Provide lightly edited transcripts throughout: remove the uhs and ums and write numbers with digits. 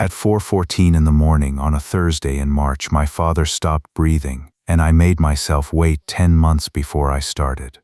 At 4:14 in the morning on a Thursday in March, my father stopped breathing, and I made myself wait 10 months before I started.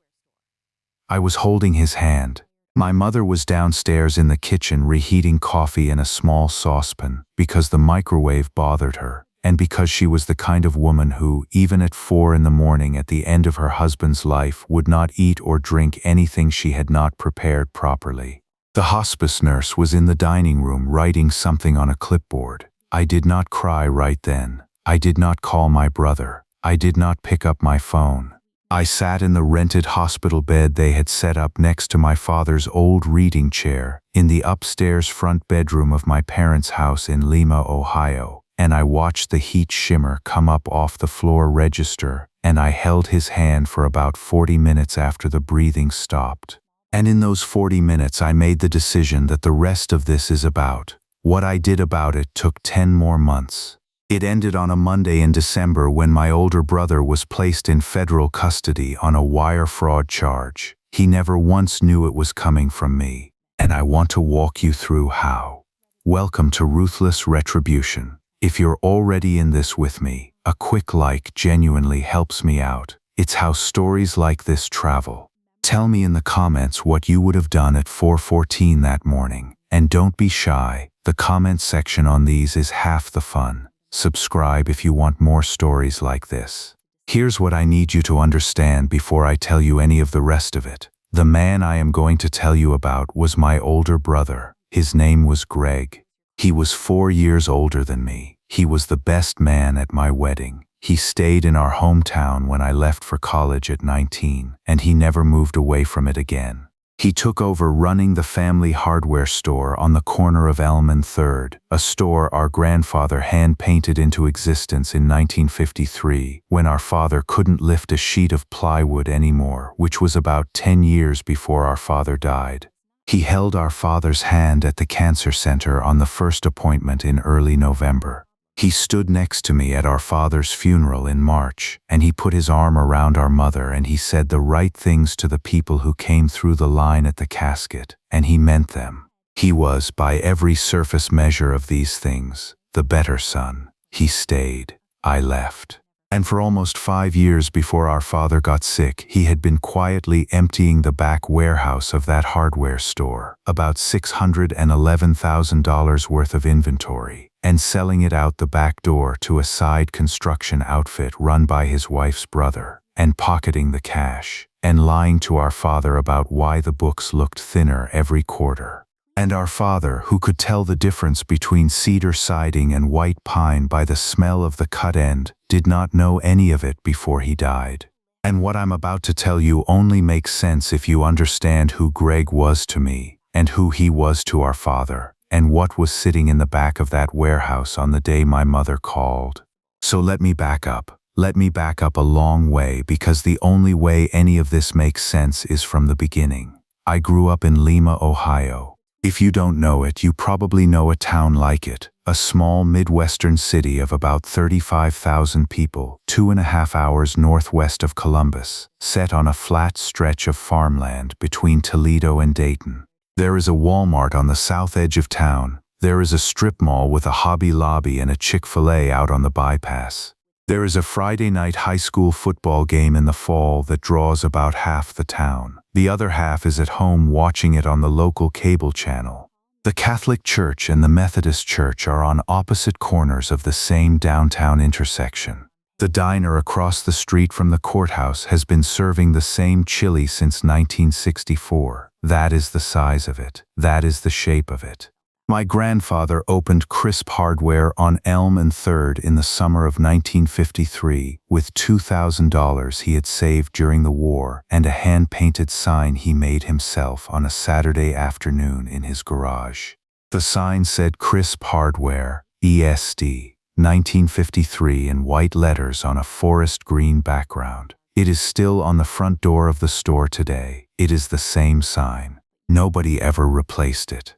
I was holding his hand. My mother was downstairs in the kitchen reheating coffee in a small saucepan because the microwave bothered her, and because she was the kind of woman who, even at 4 in the morning at the end of her husband's life, would not eat or drink anything she had not prepared properly. The hospice nurse was in the dining room writing something on a clipboard. I did not cry right then. I did not call my brother. I did not pick up my phone. I sat in the rented hospital bed they had set up next to my father's old reading chair in the upstairs front bedroom of my parents' house in Lima, Ohio, and I watched the heat shimmer come up off the floor register, and I held his hand for about 40 minutes after the breathing stopped. And in those 40 minutes I made the decision that the rest of this is about. What I did about it took 10 more months. It ended on a Monday in December when my older brother was placed in federal custody on a wire fraud charge. He never once knew it was coming from me, and I want to walk you through how. Welcome to Ruthless Retribution. If you're already in this with me, a quick like genuinely helps me out. It's how stories like this travel. Tell me in the comments what you would have done at 4:14 that morning, and don't be shy. The comment section on these is half the fun. Subscribe if you want more stories like this. Here's what I need you to understand before I tell you any of the rest of it. The man I am going to tell you about was my older brother. His name was Greg. He was 4 years older than me. He was the best man at my wedding. He stayed in our hometown when I left for college at 19, and he never moved away from it again. He took over running the family hardware store on the corner of Elm and 3rd, a store our grandfather hand-painted into existence in 1953 when our father couldn't lift a sheet of plywood anymore, which was about 10 years before our father died. He held our father's hand at the cancer center on the first appointment in early November. He stood next to me at our father's funeral in March, and he put his arm around our mother and he said the right things to the people who came through the line at the casket, and he meant them. He was, by every surface measure of these things, the better son. He stayed. I left. And for almost 5 years before our father got sick, he had been quietly emptying the back warehouse of that hardware store, about $611,000 worth of inventory, and selling it out the back door to a side construction outfit run by his wife's brother, and pocketing the cash, and lying to our father about why the books looked thinner every quarter. And our father, who could tell the difference between cedar siding and white pine by the smell of the cut end, did not know any of it before he died. And what I'm about to tell you only makes sense if you understand who Greg was to me, and who he was to our father, and what was sitting in the back of that warehouse on the day my mother called. So let me back up. Let me back up a long way, because the only way any of this makes sense is from the beginning. I grew up in Lima, Ohio. If you don't know it, you probably know a town like it, a small Midwestern city of about 35,000 people, 2.5 hours northwest of Columbus, set on a flat stretch of farmland between Toledo and Dayton. There is a Walmart on the south edge of town. There is a strip mall with a Hobby Lobby and a Chick-fil-A out on the bypass. There is a Friday night high school football game in the fall that draws about half the town. The other half is at home watching it on the local cable channel. The Catholic Church and the Methodist Church are on opposite corners of the same downtown intersection. The diner across the street from the courthouse has been serving the same chili since 1964. That is the size of it. That is the shape of it. My grandfather opened Crisp Hardware on Elm and 3rd in the summer of 1953 with $2,000 he had saved during the war and a hand-painted sign he made himself on a Saturday afternoon in his garage. The sign said Crisp Hardware, ESD, 1953 in white letters on a forest green background. It is still on the front door of the store today. It is the same sign. Nobody ever replaced it.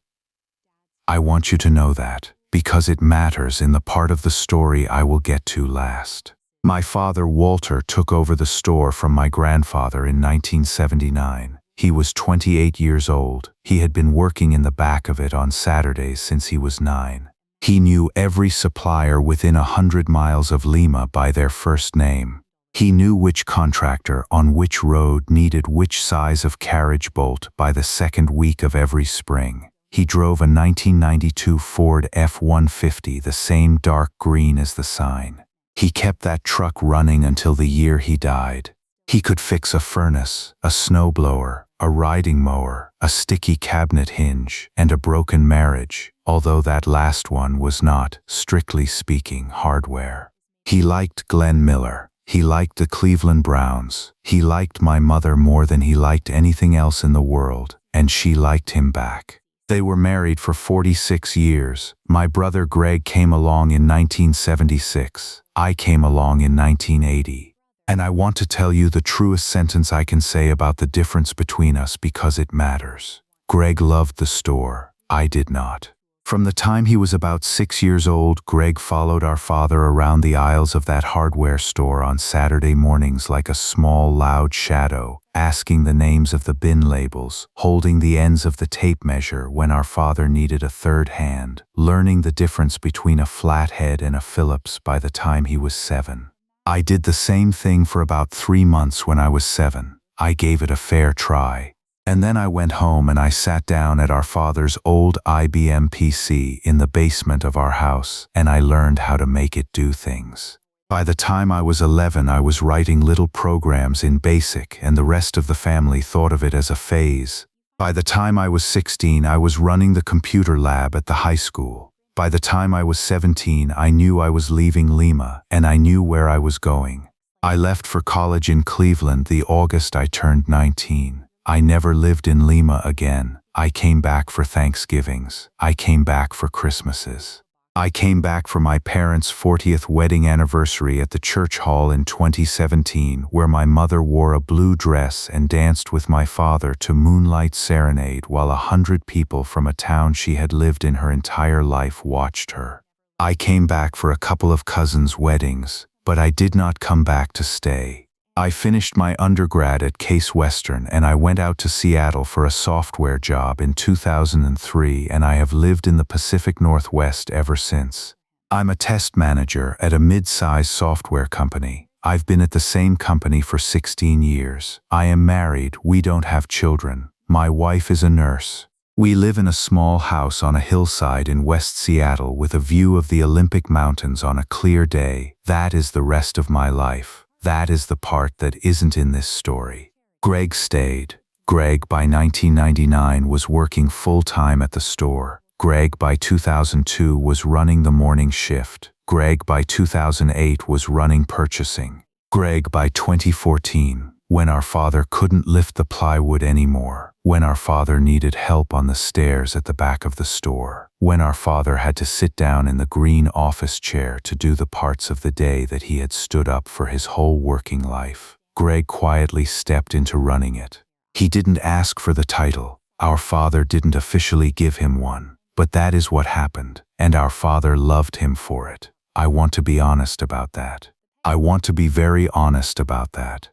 I want you to know that, because it matters in the part of the story I will get to last. My father, Walter, took over the store from my grandfather in 1979. He was 28 years old. He had been working in the back of it on Saturdays since he was 9. He knew every supplier within 100 miles of Lima by their first name. He knew which contractor on which road needed which size of carriage bolt by the second week of every spring. He drove a 1992 Ford F-150, the same dark green as the sign. He kept that truck running until the year he died. He could fix a furnace, a snowblower, a riding mower, a sticky cabinet hinge, and a broken marriage, although that last one was not, strictly speaking, hardware. He liked Glenn Miller. He liked the Cleveland Browns. He liked my mother more than he liked anything else in the world, and she liked him back. They were married for 46 years. My brother Greg came along in 1976. I came along in 1980. And I want to tell you the truest sentence I can say about the difference between us because it matters. Greg loved the store. I did not. From the time he was about 6 years old, Greg followed our father around the aisles of that hardware store on Saturday mornings like a small, loud shadow, asking the names of the bin labels, holding the ends of the tape measure when our father needed a third hand, learning the difference between a flathead and a Phillips by the time he was 7. I did the same thing for about 3 months when I was 7. I gave it a fair try. And then I went home and I sat down at our father's old IBM PC in the basement of our house, and I learned how to make it do things. By the time I was 11, I was writing little programs in BASIC, and the rest of the family thought of it as a phase. By the time I was 16, I was running the computer lab at the high school. By the time I was 17, I knew I was leaving Lima, and I knew where I was going. I left for college in Cleveland the August I turned 19. I never lived in Lima again. I came back for Thanksgivings. I came back for Christmases. I came back for my parents' 40th wedding anniversary at the church hall in 2017, where my mother wore a blue dress and danced with my father to Moonlight Serenade while 100 people from a town she had lived in her entire life watched her. I came back for a couple of cousins' weddings, but I did not come back to stay. I finished my undergrad at Case Western and I went out to Seattle for a software job in 2003, and I have lived in the Pacific Northwest ever since. I'm a test manager at a mid-size software company. I've been at the same company for 16 years. I am married. We don't have children. My wife is a nurse. We live in a small house on a hillside in West Seattle with a view of the Olympic Mountains on a clear day. That is the rest of my life. That is the part that isn't in this story. Greg stayed. Greg by 1999 was working full-time at the store. Greg by 2002 was running the morning shift. Greg by 2008 was running purchasing. Greg by 2014, when our father couldn't lift the plywood anymore, when our father needed help on the stairs at the back of the store, when our father had to sit down in the green office chair to do the parts of the day that he had stood up for his whole working life, Greg quietly stepped into running it. He didn't ask for the title. Our father didn't officially give him one, but that is what happened, and our father loved him for it. I want to be honest about that. I want to be very honest about that.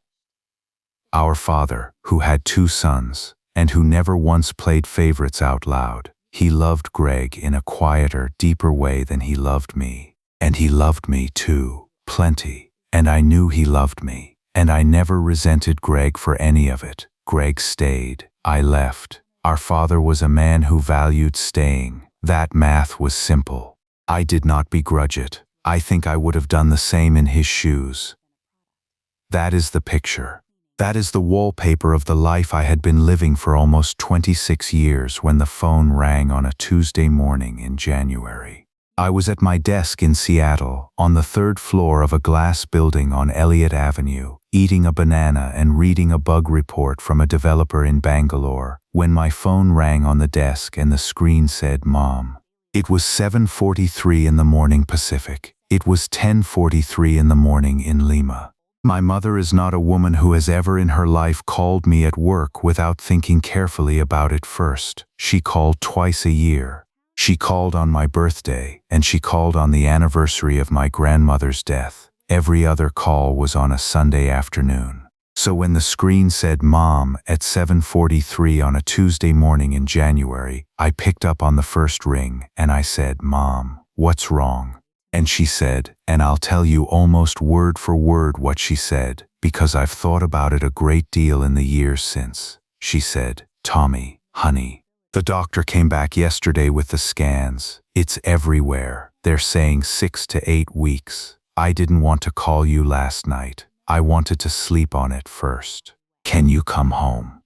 Our father, who had 2 sons, and who never once played favorites out loud, he loved Greg in a quieter, deeper way than he loved me. And he loved me too, plenty. And I knew he loved me. And I never resented Greg for any of it. Greg stayed. I left. Our father was a man who valued staying. That math was simple. I did not begrudge it. I think I would have done the same in his shoes. That is the picture. That is the wallpaper of the life I had been living for almost 26 years when the phone rang on a Tuesday morning in January. I was at my desk in Seattle, on the 3rd floor of a glass building on Elliott Avenue, eating a banana and reading a bug report from a developer in Bangalore, when my phone rang on the desk and the screen said, "Mom." It was 7:43 in the morning Pacific. It was 10:43 in the morning in Lima. My mother is not a woman who has ever in her life called me at work without thinking carefully about it first. She called twice a year. She called on my birthday, and she called on the anniversary of my grandmother's death. Every other call was on a Sunday afternoon. So when the screen said "Mom" at 7:43 on a Tuesday morning in January, I picked up on the first ring and I said, "Mom, "What's wrong?" And she said, and I'll tell you almost word for word what she said, because I've thought about it a great deal in the years since. She said, "Tommy, honey, the doctor came back yesterday with the scans. It's everywhere. They're saying 6 to 8 weeks. I didn't want to call you last night. I wanted to sleep on it first. Can you come home?"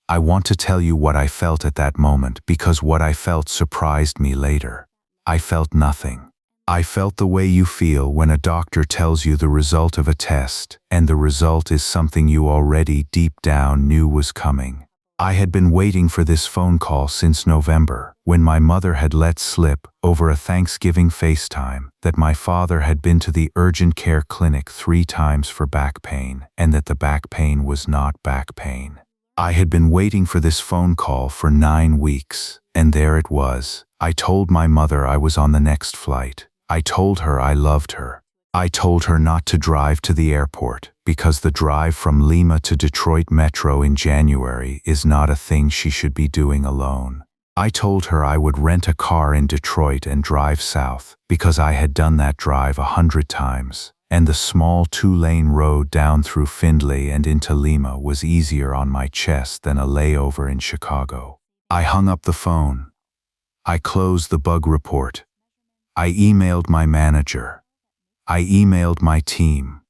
I want to tell you what I felt at that moment because what I felt surprised me later. I felt nothing. I felt the way you feel when a doctor tells you the result of a test, and the result is something you already deep down knew was coming. I had been waiting for this phone call since November, when my mother had let slip, over a Thanksgiving FaceTime, that my father had been to the urgent care clinic 3 times for back pain, and that the back pain was not back pain. I had been waiting for this phone call for 9 weeks, and there it was. I told my mother I was on the next flight. I told her I loved her. I told her not to drive to the airport, because the drive from Lima to Detroit Metro in January is not a thing she should be doing alone. I told her I would rent a car in Detroit and drive south, because I had done that drive 100 times, and the small 2-lane road down through Findlay and into Lima was easier on my chest than a layover in Chicago. I hung up the phone. I closed the bug report. I emailed my manager. I emailed my team.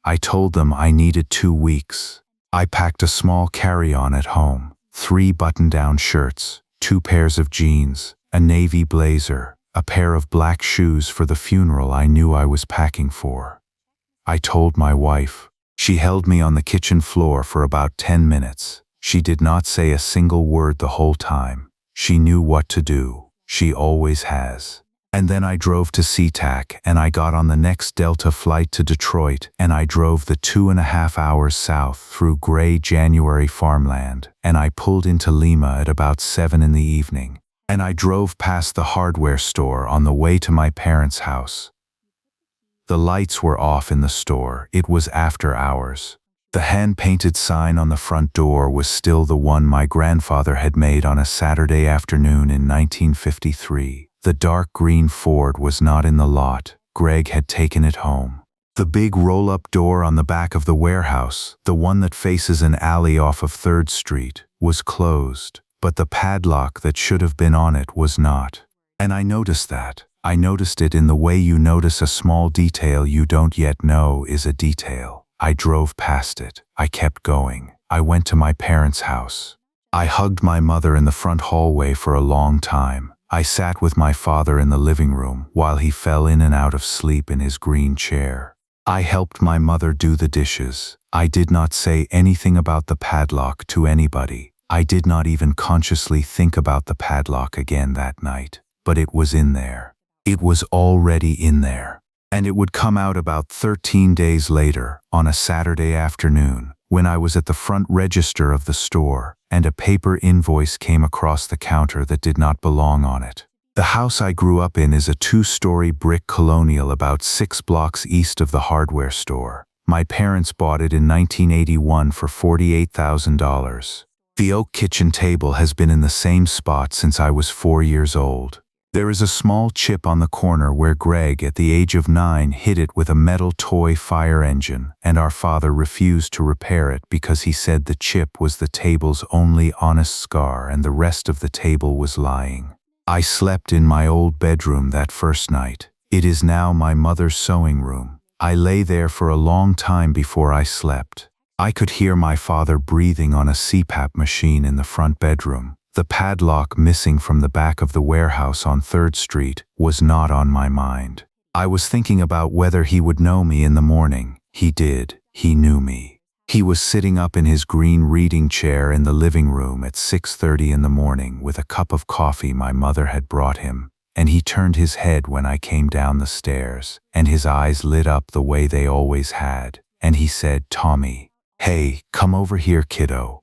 I told them I needed 2 weeks. I packed a small carry-on at home, 3 button-down shirts, 2 pairs of jeans, a navy blazer, a pair of black shoes for the funeral I knew I was packing for. I told my wife. She held me on the kitchen floor for about 10 minutes. She did not say a single word the whole time. She knew what to do. She always has. And then I drove to SeaTac, and I got on the next Delta flight to Detroit, and I drove the 2.5 hours south through gray January farmland, and I pulled into Lima at about 7 in the evening, and I drove past the hardware store on the way to my parents' house. The lights were off in the store. It was after hours. The hand-painted sign on the front door was still the one my grandfather had made on a Saturday afternoon in 1953. The dark green Ford was not in the lot. Greg had taken it home. The big roll-up door on the back of the warehouse, the one that faces an alley off of 3rd Street, was closed, but the padlock that should have been on it was not. And I noticed that. I noticed it in the way you notice a small detail you don't yet know is a detail. I drove past it. I kept going. I went to my parents' house. I hugged my mother in the front hallway for a long time. I sat with my father in the living room while he fell in and out of sleep in his green chair. I helped my mother do the dishes. I did not say anything about the padlock to anybody. I did not even consciously think about the padlock again that night. But it was in there. It was already in there. And it would come out about 13 days later, on a Saturday afternoon, when I was at the front register of the store, and a paper invoice came across the counter that did not belong on it. The house I grew up in is a 2-story brick colonial about 6 blocks east of the hardware store. My parents bought it in 1981 for $48,000. The oak kitchen table has been in the same spot since I was 4 years old. There is a small chip on the corner where Greg, at the age of 9, hit it with a metal toy fire engine, and our father refused to repair it because he said the chip was the table's only honest scar and the rest of the table was lying. I slept in my old bedroom that first night. It is now my mother's sewing room. I lay there for a long time before I slept. I could hear my father breathing on a CPAP machine in the front bedroom. The padlock missing from the back of the warehouse on 3rd Street was not on my mind. I was thinking about whether he would know me in the morning. He did. He knew me. He was sitting up in his green reading chair in the living room at 6:30 in the morning with a cup of coffee my mother had brought him, and he turned his head when I came down the stairs, and his eyes lit up the way they always had, and he said, "Tommy, hey, come over here, kiddo."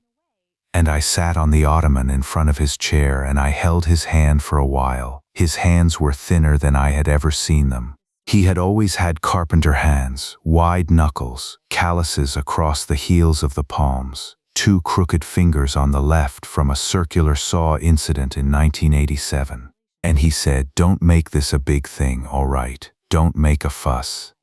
And I sat on the ottoman in front of his chair and I held his hand for a while. His hands were thinner than I had ever seen them. He had always had carpenter hands, wide knuckles, calluses across the heels of the palms, 2 crooked fingers on the left from a circular saw incident in 1987. And he said, "Don't make this a big thing, all right? Don't make a fuss."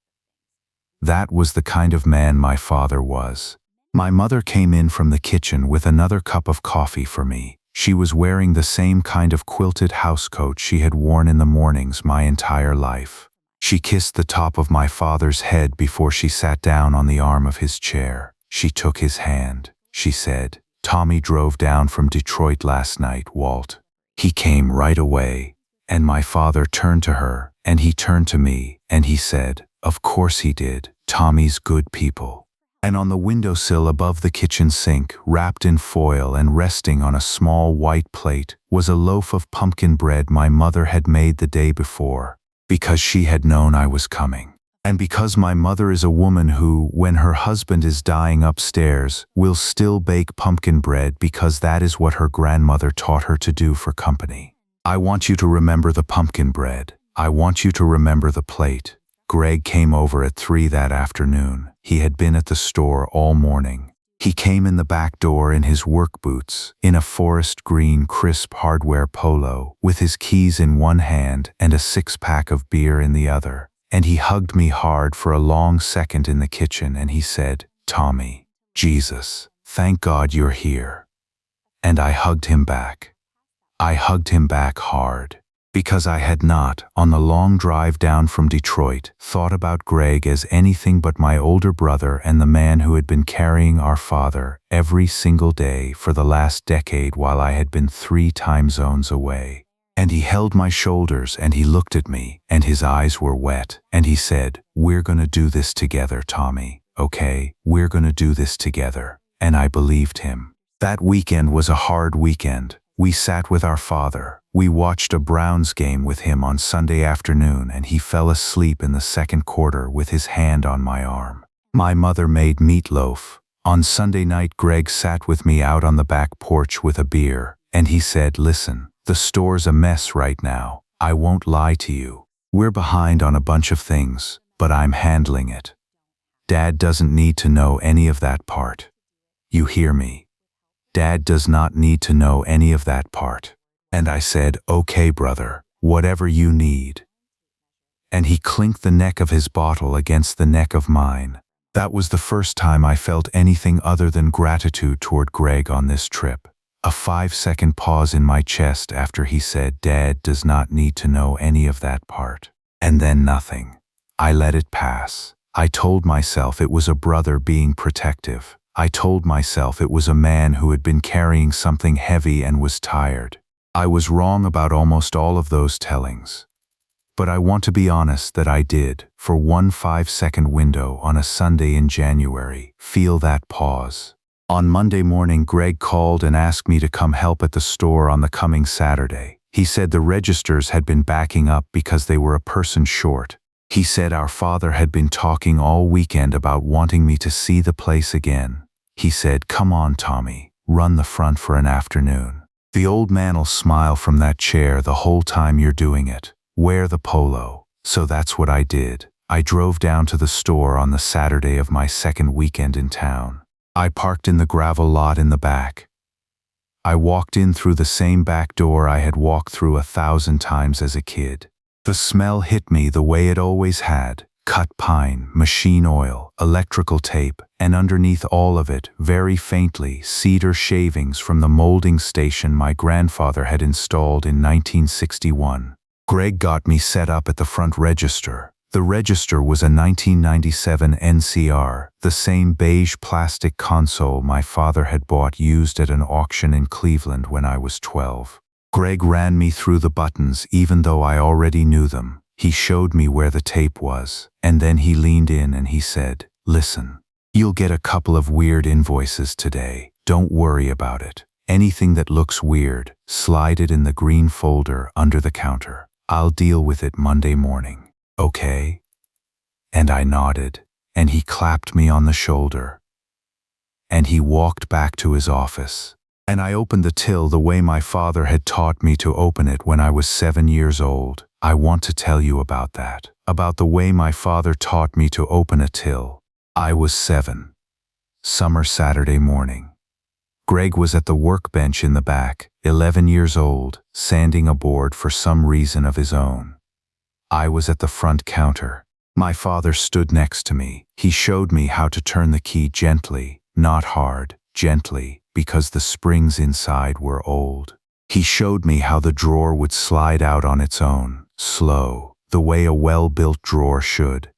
That was the kind of man my father was. My mother came in from the kitchen with another cup of coffee for me. She was wearing the same kind of quilted housecoat she had worn in the mornings my entire life. She kissed the top of my father's head before she sat down on the arm of his chair. She took his hand. She said, "Tommy drove down from Detroit last night, Walt. He came right away." And my father turned to her, and he turned to me, and he said, "Of course he did. Tommy's good people." And on the windowsill above the kitchen sink, wrapped in foil and resting on a small white plate, was a loaf of pumpkin bread my mother had made the day before, because she had known I was coming. And because my mother is a woman who, when her husband is dying upstairs, will still bake pumpkin bread because that is what her grandmother taught her to do for company. I want you to remember the pumpkin bread. I want you to remember the plate. Greg came over at 3 that afternoon. He had been at the store all morning. He came in the back door in his work boots, in a forest green crisp hardware polo, with his keys in one hand and a 6-pack of beer in the other. And he hugged me hard for a long second in the kitchen, and he said, "Tommy, Jesus, thank God you're here." And I hugged him back. I hugged him back hard. Because I had not, on the long drive down from Detroit, thought about Greg as anything but my older brother and the man who had been carrying our father every single day for the last decade while I had been 3 time zones away. And he held my shoulders and he looked at me, and his eyes were wet, and he said, "We're gonna do this together, Tommy, okay? We're gonna do this together." And I believed him. That weekend was a hard weekend. We sat with our father. We watched a Browns game with him on Sunday afternoon, and he fell asleep in the second quarter with his hand on my arm. My mother made meatloaf. On Sunday night, Greg sat with me out on the back porch with a beer, and he said, "Listen, the store's a mess right now. I won't lie to you. We're behind on a bunch of things, but I'm handling it. Dad doesn't need to know any of that part. You hear me? Dad does not need to know any of that part." And I said, "Okay, brother, whatever you need." And he clinked the neck of his bottle against the neck of mine. That was the first time I felt anything other than gratitude toward Greg on this trip. A 5-second pause in my chest after he said, "Dad does not need to know any of that part." And then nothing. I let it pass. I told myself it was a brother being protective. I told myself it was a man who had been carrying something heavy and was tired. I was wrong about almost all of those tellings. But I want to be honest that I did, for one 5-second window on a Sunday in January, feel that pause. On Monday morning, Greg called and asked me to come help at the store on the coming Saturday. He said the registers had been backing up because they were a person short. He said our father had been talking all weekend about wanting me to see the place again. He said, "Come on, Tommy, run the front for an afternoon. The old man'll smile from that chair the whole time you're doing it. Wear the polo." So that's what I did. I drove down to the store on the Saturday of my second weekend in town. I parked in the gravel lot in the back. I walked in through the same back door I had walked through 1,000 times as a kid. The smell hit me the way it always had: cut pine, machine oil, electrical tape, and underneath all of it, very faintly, cedar shavings from the molding station my grandfather had installed in 1961. Greg got me set up at the front register. The register was a 1997 NCR, the same beige plastic console my father had bought used at an auction in Cleveland when I was 12. Greg ran me through the buttons even though I already knew them. He showed me where the tape was, and then he leaned in and he said, "Listen, you'll get a couple of weird invoices today. Don't worry about it. Anything that looks weird, slide it in the green folder under the counter. I'll deal with it Monday morning. Okay?" And I nodded, and he clapped me on the shoulder. And he walked back to his office. And I opened the till the way my father had taught me to open it when I was 7 years old. I want to tell you about that, about the way my father taught me to open a till. I was 7. Summer Saturday morning. Greg was at the workbench in the back, 11 years old, sanding a board for some reason of his own. I was at the front counter. My father stood next to me. He showed me how to turn the key gently, not hard, gently, because the springs inside were old. He showed me how the drawer would slide out on its own, slow, the way a well-built drawer should.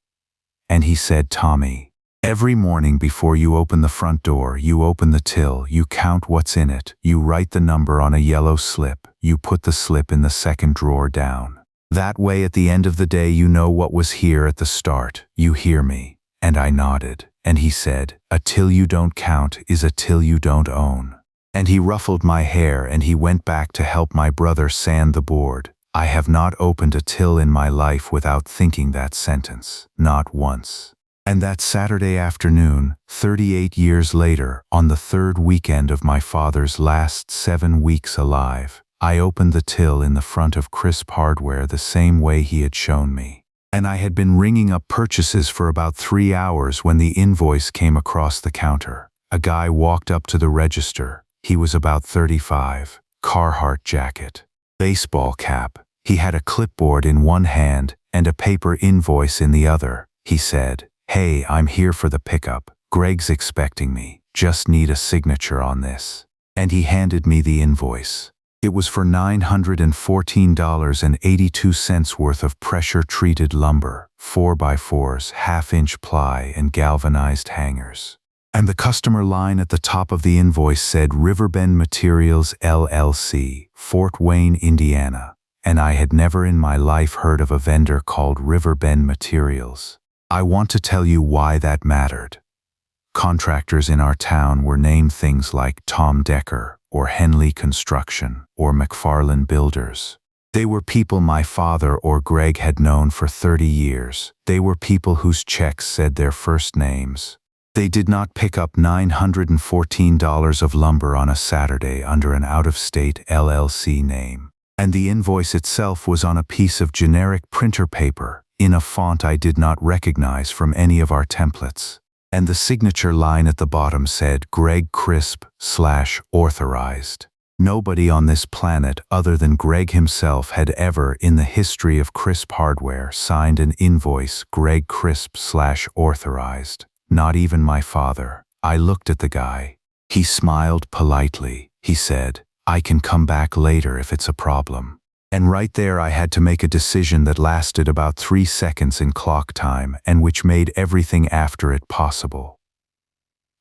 And he said, "Tommy, every morning before you open the front door, you open the till, you count what's in it, you write the number on a yellow slip, you put the slip in the second drawer down. That way at the end of the day you know what was here at the start. You hear me?" And I nodded. And he said, "A till you don't count is a till you don't own." And he ruffled my hair and he went back to help my brother sand the board. I have not opened a till in my life without thinking that sentence. Not once. And that Saturday afternoon, 38 years later, on the third weekend of my father's last 7 weeks alive, I opened the till in the front of Crisp Hardware the same way he had shown me. And I had been ringing up purchases for about 3 hours when the invoice came across the counter. A guy walked up to the register. He was about 35, Carhartt jacket, baseball cap. He had a clipboard in one hand and a paper invoice in the other. He said, "Hey, I'm here for the pickup. Greg's expecting me. Just need a signature on this." And he handed me the invoice. It was for $914.82 worth of pressure-treated lumber, 4x4s, half-inch ply, and galvanized hangers. And the customer line at the top of the invoice said Riverbend Materials LLC, Fort Wayne, Indiana. And I had never in my life heard of a vendor called Riverbend Materials. I want to tell you why that mattered. Contractors in our town were named things like Tom Decker, or Henley Construction, or McFarland Builders. They were people my father or Greg had known for 30 years. They were people whose checks said their first names. They did not pick up $914 of lumber on a Saturday under an out-of-state LLC name. And the invoice itself was on a piece of generic printer paper, in a font I did not recognize from any of our templates. And the signature line at the bottom said Greg Crisp /authorized. Nobody on this planet other than Greg himself had ever, in the history of Crisp Hardware, signed an invoice Greg Crisp /authorized. Not even my father. I looked at the guy. He smiled politely. He said, "I can come back later if it's a problem." And right there I had to make a decision that lasted about 3 seconds in clock time and which made everything after it possible.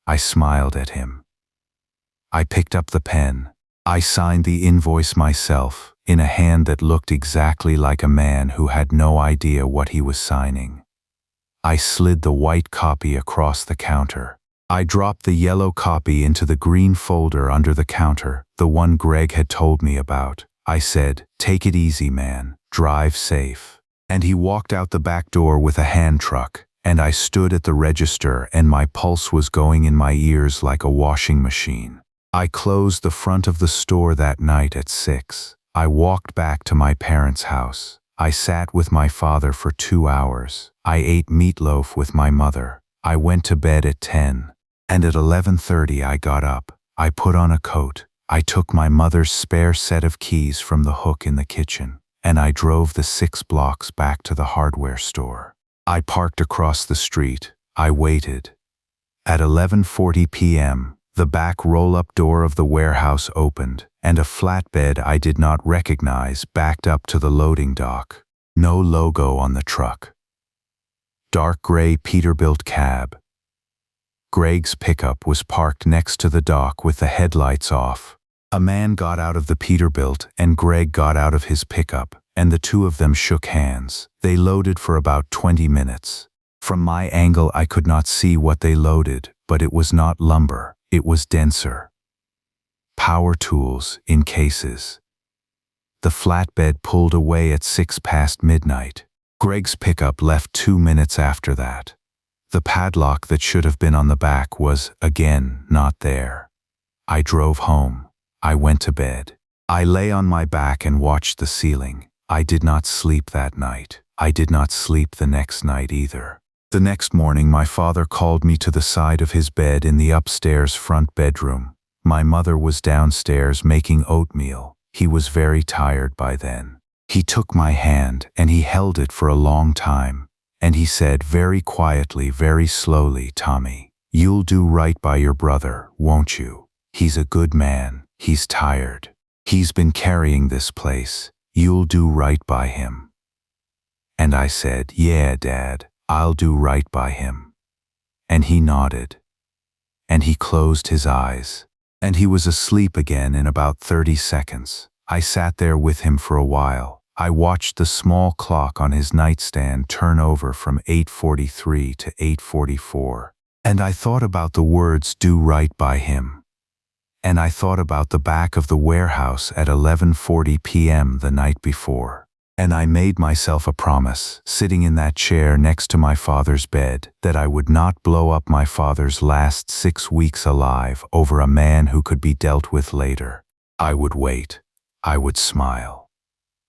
I smiled at him. I picked up the pen. I signed the invoice myself, in a hand that looked exactly like a man who had no idea what he was signing. I slid the white copy across the counter. I dropped the yellow copy into the green folder under the counter, the one Greg had told me about. I said, "Take it easy, man. Drive safe." And he walked out the back door with a hand truck, and I stood at the register and my pulse was going in my ears like a washing machine. I closed the front of the store that night at 6. I walked back to my parents' house. I sat with my father for 2 hours. I ate meatloaf with my mother. I went to bed at 10. And at 11:30 I got up. I put on a coat. I took my mother's spare set of keys from the hook in the kitchen, and I drove the 6 blocks back to the hardware store. I parked across the street. I waited. At 11:40 p.m., the back roll-up door of the warehouse opened, and a flatbed I did not recognize backed up to the loading dock. No logo on the truck. Dark gray Peterbilt cab. Greg's pickup was parked next to the dock with the headlights off. A man got out of the Peterbilt and Greg got out of his pickup, and the two of them shook hands. They loaded for about 20 minutes. From my angle I could not see what they loaded, but it was not lumber. It was denser. Power tools in cases. The flatbed pulled away at 6 past midnight. Greg's pickup left 2 minutes after that. The padlock that should have been on the back was, again, not there. I drove home. I went to bed. I lay on my back and watched the ceiling. I did not sleep that night. I did not sleep the next night either. The next morning my father called me to the side of his bed in the upstairs front bedroom. My mother was downstairs making oatmeal. He was very tired by then. He took my hand and he held it for a long time. And he said very quietly, very slowly, "Tommy, you'll do right by your brother, won't you? He's a good man. He's tired. He's been carrying this place. You'll do right by him." And I said, "Yeah, Dad, I'll do right by him." And he nodded. And he closed his eyes. And he was asleep again in about 30 seconds. I sat there with him for a while. I watched the small clock on his nightstand turn over from 8:43 to 8:44. And I thought about the words "do right by him." And I thought about the back of the warehouse at 11:40 p.m. the night before. And I made myself a promise, sitting in that chair next to my father's bed, that I would not blow up my father's last 6 weeks alive over a man who could be dealt with later. I would wait. I would smile.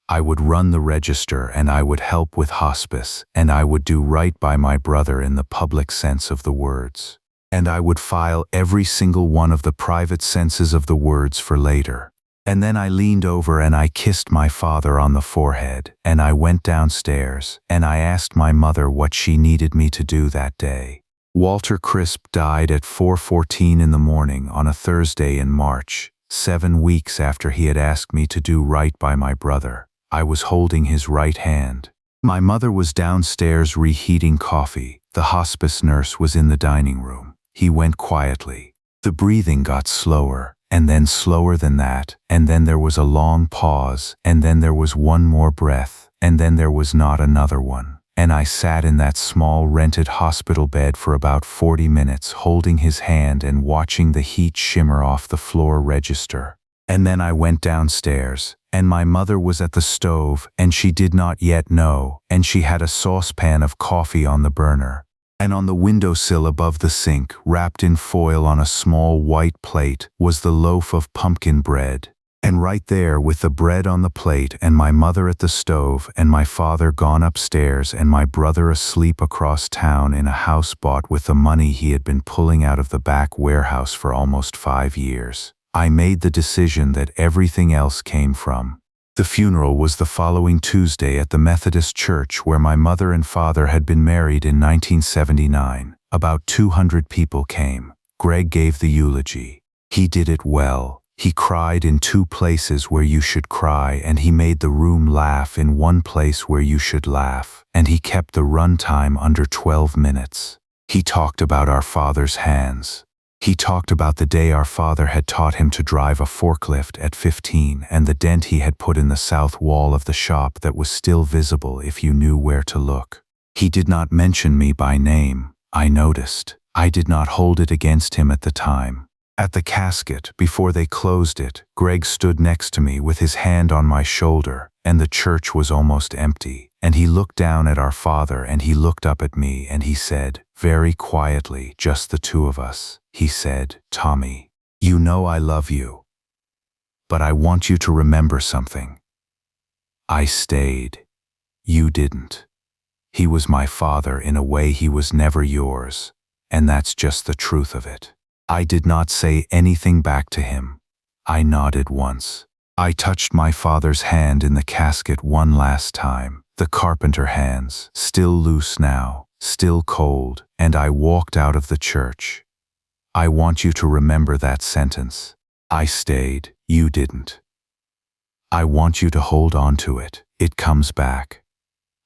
I would run the register and I would help with hospice, and I would do right by my brother in the public sense of the words. And I would file every single one of the private senses of the words for later. And then I leaned over and I kissed my father on the forehead, and I went downstairs, and I asked my mother what she needed me to do that day. Walter Crisp died at 4:14 in the morning on a Thursday in March, 7 weeks after he had asked me to do right by my brother. I was holding his right hand. My mother was downstairs reheating coffee. The hospice nurse was in the dining room. He went quietly. The breathing got slower, and then slower than that, and then there was a long pause, and then there was one more breath, and then there was not another one. And I sat in that small rented hospital bed for about 40 minutes, holding his hand and watching the heat shimmer off the floor register. And then I went downstairs, and my mother was at the stove, and she did not yet know, and she had a saucepan of coffee on the burner. And on the windowsill above the sink, wrapped in foil on a small white plate, was the loaf of pumpkin bread. And right there, with the bread on the plate and my mother at the stove and my father gone upstairs and my brother asleep across town in a house bought with the money he had been pulling out of the back warehouse for almost 5 years, I made the decision that everything else came from. The funeral was the following Tuesday at the Methodist Church where my mother and father had been married in 1979. About 200 people came. Greg gave the eulogy. He did it well. He cried in 2 places where you should cry, and he made the room laugh in 1 place where you should laugh, and he kept the run time under 12 minutes. He talked about our father's hands. He talked about the day our father had taught him to drive a forklift at 15 and the dent he had put in the south wall of the shop that was still visible if you knew where to look. He did not mention me by name. I noticed. I did not hold it against him at the time. At the casket, before they closed it, Greg stood next to me with his hand on my shoulder, and the church was almost empty, and he looked down at our father and he looked up at me and he said, very quietly, just the 2 of us, he said, "Tommy, you know I love you. But I want you to remember something. I stayed. You didn't. He was my father in a way he was never yours, and that's just the truth of it." I did not say anything back to him. I nodded once. I touched my father's hand in the casket one last time, the carpenter hands, still loose now, still cold, and I walked out of the church. I want you to remember that sentence. I stayed, you didn't. I want you to hold on to it. It comes back.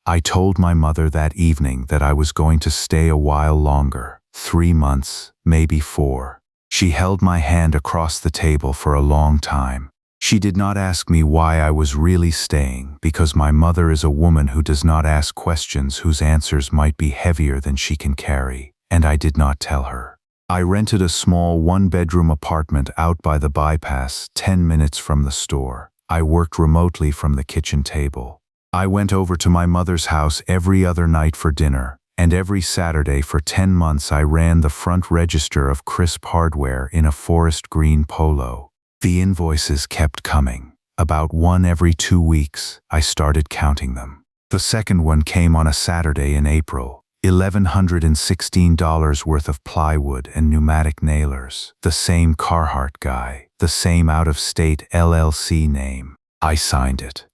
I told my mother that evening that I was going to stay a while longer, 3 months, maybe 4. She held my hand across the table for a long time. She did not ask me why I was really staying, because my mother is a woman who does not ask questions whose answers might be heavier than she can carry, and I did not tell her. I rented a small 1-bedroom apartment out by the bypass, 10 minutes from the store. I worked remotely from the kitchen table. I went over to my mother's house every other night for dinner, and every Saturday for 10 months I ran the front register of Crisp Hardware in a forest green polo. The invoices kept coming. About 1 every 2 weeks, I started counting them. The second one came on a Saturday in April. $1,116 worth of plywood and pneumatic nailers. The same Carhartt guy, the same out-of-state LLC name. I signed it.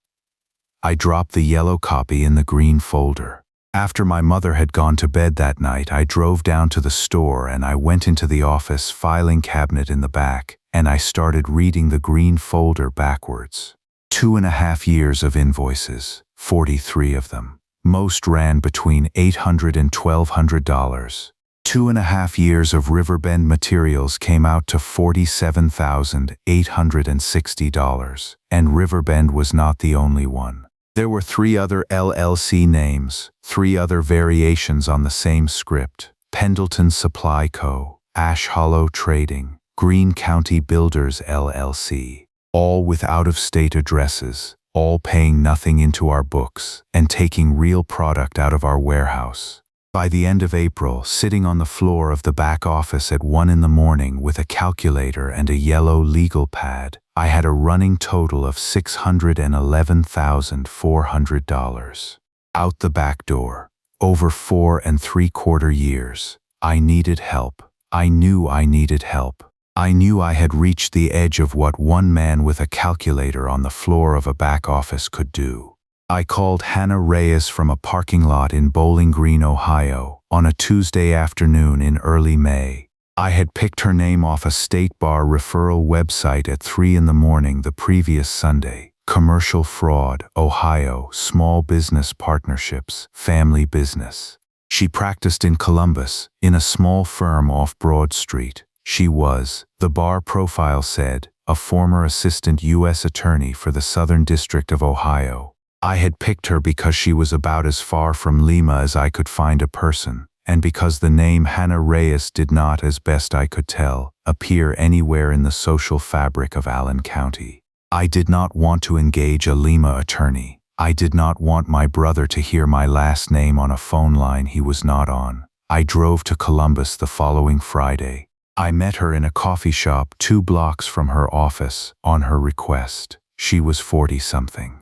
I dropped the yellow copy in the green folder. After my mother had gone to bed that night, I drove down to the store and I went into the office filing cabinet in the back, and I started reading the green folder backwards. 2.5 years of invoices, 43 of them. Most ran between $800 and $1,200. 2.5 years of Riverbend materials came out to $47,860, and Riverbend was not the only one. There were 3 other LLC names, 3 other variations on the same script: Pendleton Supply Co., Ash Hollow Trading, Greene County Builders LLC, all with out-of-state addresses, all paying nothing into our books and taking real product out of our warehouse. By the end of April, sitting on the floor of the back office at 1 in the morning with a calculator and a yellow legal pad, I had a running total of $611,400. Out the back door. Over 4.75 years. I needed help. I knew I needed help. I knew I had reached the edge of what one man with a calculator on the floor of a back office could do. I called Hannah Reyes from a parking lot in Bowling Green, Ohio, on a Tuesday afternoon in early May. I had picked her name off a state bar referral website at 3 in the morning the previous Sunday. Commercial fraud, Ohio, small business partnerships, family business. She practiced in Columbus, in a small firm off Broad Street. She was, the bar profile said, a former assistant U.S. attorney for the Southern District of Ohio. I had picked her because she was about as far from Lima as I could find a person, and because the name Hannah Reyes did not, as best I could tell, appear anywhere in the social fabric of Allen County. I did not want to engage a Lima attorney. I did not want my brother to hear my last name on a phone line he was not on. I drove to Columbus the following Friday. I met her in a coffee shop 2 blocks from her office, on her request. She was 40-something.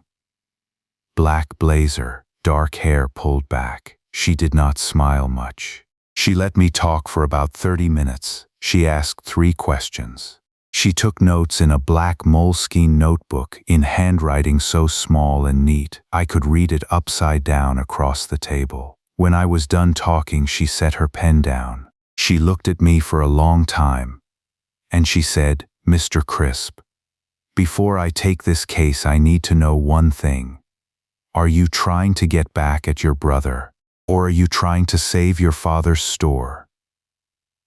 Black blazer, dark hair pulled back. She did not smile much. She let me talk for about 30 minutes. She asked 3 questions. She took notes in a black moleskine notebook in handwriting so small and neat I could read it upside down across the table. When I was done talking, she set her pen down. She looked at me for a long time, and she said, "Mr. Crisp, before I take this case, I need to know one thing. Are you trying to get back at your brother, or are you trying to save your father's store?"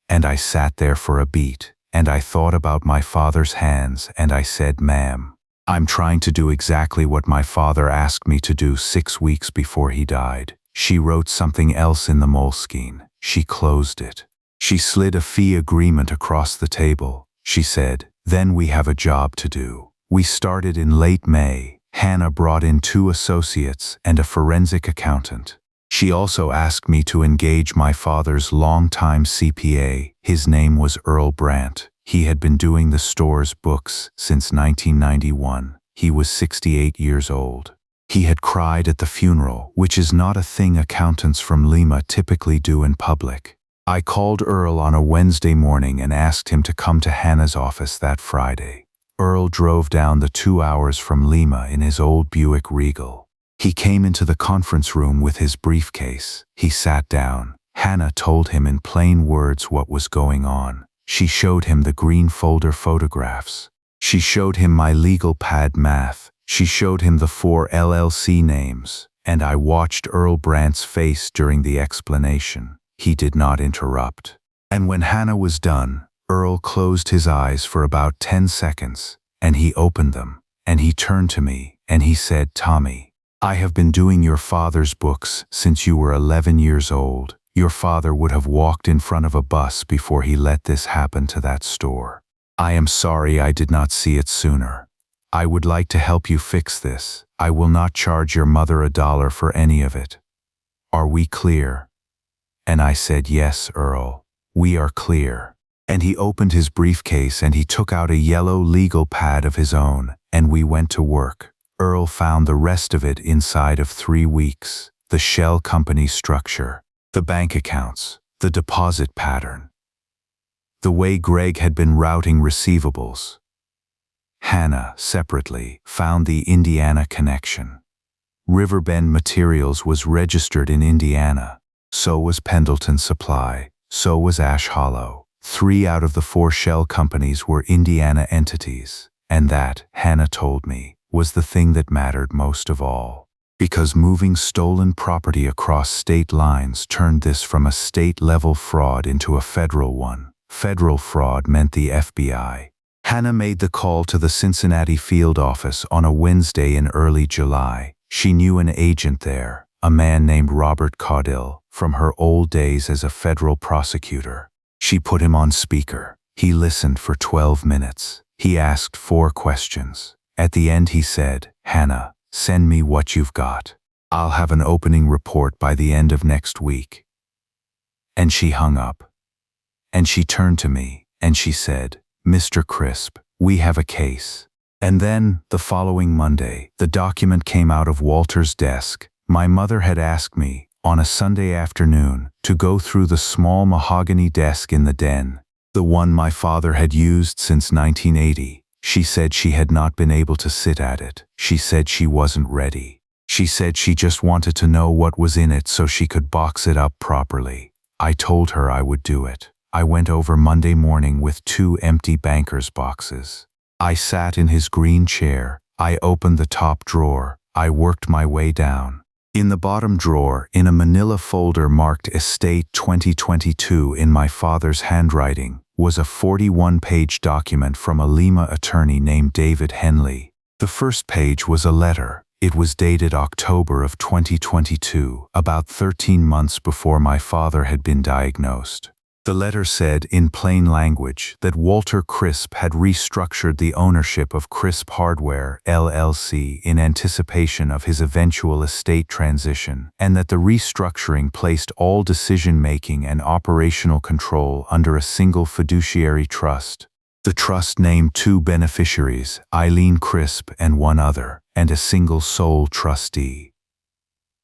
And I sat there for a beat, and I thought about my father's hands, and I said, "Ma'am, I'm trying to do exactly what my father asked me to do 6 weeks before he died." She wrote something else in the moleskine. She closed it. She slid a fee agreement across the table. She said, "Then we have a job to do." We started in late May. Hannah brought in 2 associates and a forensic accountant. She also asked me to engage my father's longtime CPA. His name was Earl Brandt. He had been doing the store's books since 1991. He was 68 years old. He had cried at the funeral, which is not a thing accountants from Lima typically do in public. I called Earl on a Wednesday morning and asked him to come to Hannah's office that Friday. Earl drove down the 2 hours from Lima in his old Buick Regal. He came into the conference room with his briefcase. He sat down. Hannah told him in plain words what was going on. She showed him the green folder photographs. She showed him my legal pad math. She showed him the 4 LLC names, and I watched Earl Brandt's face during the explanation. He did not interrupt. And when Hannah was done, Earl closed his eyes for about 10 seconds, and he opened them, and he turned to me, and he said, "Tommy, I have been doing your father's books since you were 11 years old. Your father would have walked in front of a bus before he let this happen to that store. I am sorry I did not see it sooner. I would like to help you fix this. I will not charge your mother $1 for any of it. Are we clear?" And I said, "Yes, Earl, we are clear." And he opened his briefcase and he took out a yellow legal pad of his own, and we went to work. Earl found the rest of it inside of 3 weeks. The shell company structure. The bank accounts, the deposit pattern, the way Greg had been routing receivables. Hannah, separately, found the Indiana connection. Riverbend Materials was registered in Indiana. So was Pendleton Supply. So was Ash Hollow. 3 out of the 4 shell companies were Indiana entities. And that, Hannah told me, was the thing that mattered most of all. Because moving stolen property across state lines turned this from a state-level fraud into a federal one. Federal fraud meant the FBI. Hannah made the call to the Cincinnati field office on a Wednesday in early July. She knew an agent there, a man named Robert Caudill, from her old days as a federal prosecutor. She put him on speaker. He listened for 12 minutes. He asked 4 questions. At the end he said, "Hannah, send me what you've got. I'll have an opening report by the end of next week." And she hung up. And she turned to me, and she said, "Mr. Crisp, we have a case." And then, the following Monday, the document came out of Walter's desk. My mother had asked me, on a Sunday afternoon, to go through the small mahogany desk in the den, the one my father had used since 1980. She said she had not been able to sit at it. She said she wasn't ready. She said she just wanted to know what was in it so she could box it up properly. I told her I would do it. I went over Monday morning with 2 empty banker's boxes. I sat in his green chair. I opened the top drawer. I worked my way down. In the bottom drawer, in a manila folder marked Estate 2022 in my father's handwriting, was a 41-page document from a Lima attorney named David Henley. The first page was a letter. It was dated October of 2022, about 13 months before my father had been diagnosed. The letter said, in plain language, that Walter Crisp had restructured the ownership of Crisp Hardware, LLC, in anticipation of his eventual estate transition, and that the restructuring placed all decision-making and operational control under a single fiduciary trust. The trust named 2 beneficiaries, Eileen Crisp and 1 other, and a single sole trustee.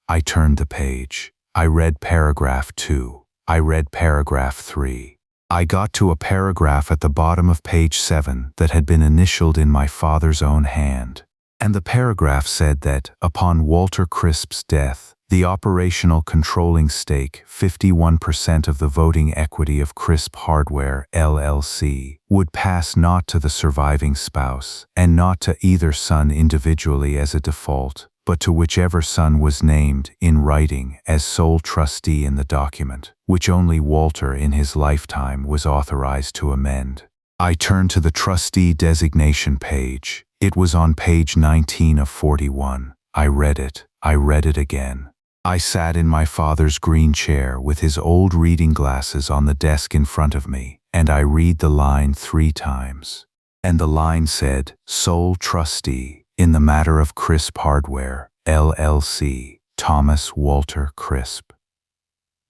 I turned the page. I read paragraph 2. I read paragraph 3. I got to a paragraph at the bottom of page 7 that had been initialed in my father's own hand. And the paragraph said that, upon Walter Crisp's death, the operational controlling stake, 51% of the voting equity of Crisp Hardware, LLC, would pass not to the surviving spouse, and not to either son individually as a default, but to whichever son was named, in writing, as sole trustee in the document, which only Walter in his lifetime was authorized to amend. I turned to the trustee designation page. It was on page 19 of 41. I read it. I read it again. I sat in my father's green chair with his old reading glasses on the desk in front of me, and I read the line 3 times. And the line said, "Sole trustee, in the matter of Crisp Hardware, LLC, Thomas Walter Crisp."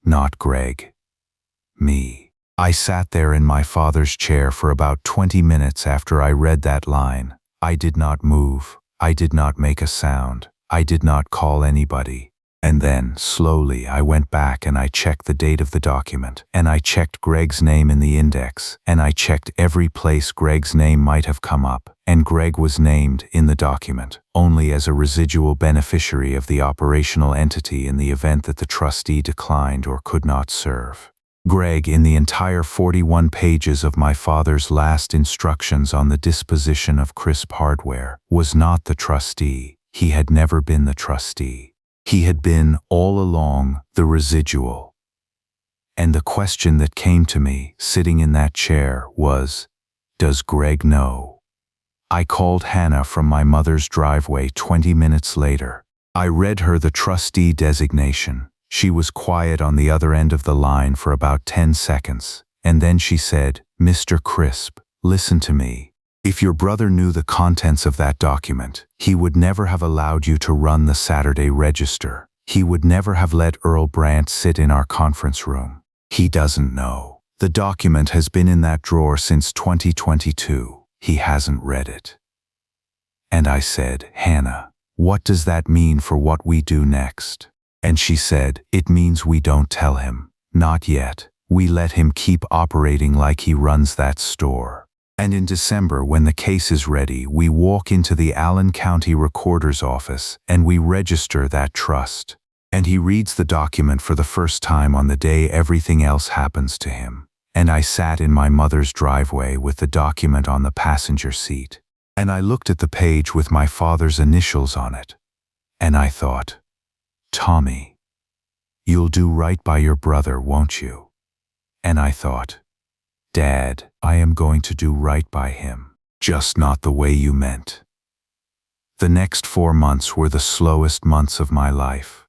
Not Greg. Me. I sat there in my father's chair for about 20 minutes after I read that line. I did not move. I did not make a sound. I did not call anybody. And then, slowly, I went back and I checked the date of the document, and I checked Greg's name in the index, and I checked every place Greg's name might have come up, and Greg was named, in the document, only as a residual beneficiary of the operational entity in the event that the trustee declined or could not serve. Greg, in the entire 41 pages of my father's last instructions on the disposition of Crisp Hardware, was not the trustee. He had never been the trustee. He had been, all along, the residual. And the question that came to me, sitting in that chair, was, does Greg know? I called Hannah from my mother's driveway 20 minutes later. I read her the trustee designation. She was quiet on the other end of the line for about 10 seconds, and then she said, "Mr. Crisp, listen to me. If your brother knew the contents of that document, he would never have allowed you to run the Saturday Register. He would never have let Earl Brandt sit in our conference room. He doesn't know. The document has been in that drawer since 2022. He hasn't read it." And I said, "Hannah, what does that mean for what we do next?" And she said, "It means we don't tell him. Not yet. We let him keep operating like he runs that store. And in December, when the case is ready, we walk into the Allen County Recorder's office and we register that trust." And he reads the document for the first time on the day everything else happens to him. And I sat in my mother's driveway with the document on the passenger seat. And I looked at the page with my father's initials on it. And I thought, "Tommy, you'll do right by your brother, won't you?" And I thought, "Dad, I am going to do right by him, just not the way you meant." The next 4 months were the slowest months of my life.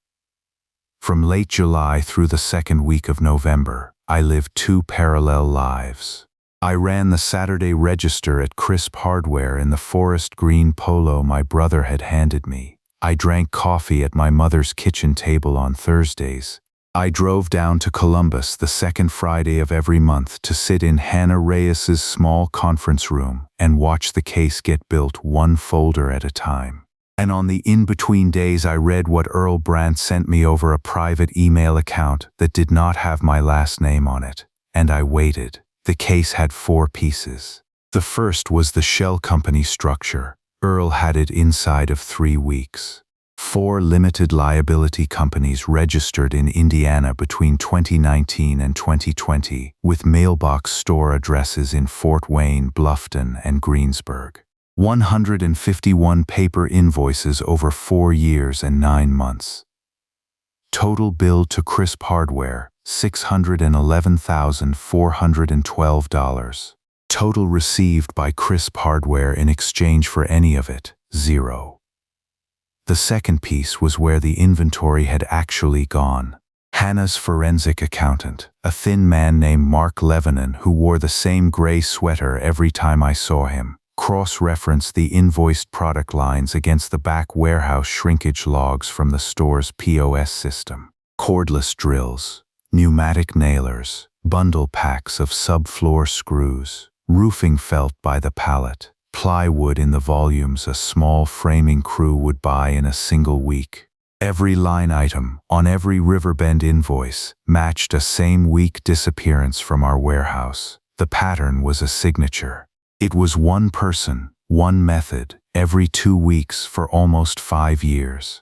From late July through the second week of November, I lived 2 parallel lives. I ran the Saturday register at Crisp Hardware in the forest green polo my brother had handed me. I drank coffee at my mother's kitchen table on Thursdays. I drove down to Columbus the second Friday of every month to sit in Hannah Reyes's small conference room and watch the case get built one folder at a time. And on the in-between days I read what Earl Brandt sent me over a private email account that did not have my last name on it. And I waited. The case had 4 pieces. The first was the shell company structure. Earl had it inside of 3 weeks. 4 limited liability companies registered in Indiana between 2019 and 2020, with mailbox store addresses in Fort Wayne, Bluffton, and Greensburg. 151 paper invoices over 4 years and 9 months. Total bill to Crisp Hardware, $611,412. Total received by Crisp Hardware in exchange for any of it, 0. The second piece was where the inventory had actually gone. Hannah's forensic accountant, a thin man named Mark Levanon who wore the same gray sweater every time I saw him, cross-referenced the invoiced product lines against the back warehouse shrinkage logs from the store's POS system. Cordless drills, pneumatic nailers, bundle packs of subfloor screws, roofing felt by the pallet, plywood in the volumes a small framing crew would buy in a single week. Every line item on every Riverbend invoice matched a same-week disappearance from our warehouse. The pattern was a signature. It was one person, one method, every 2 weeks for almost 5 years.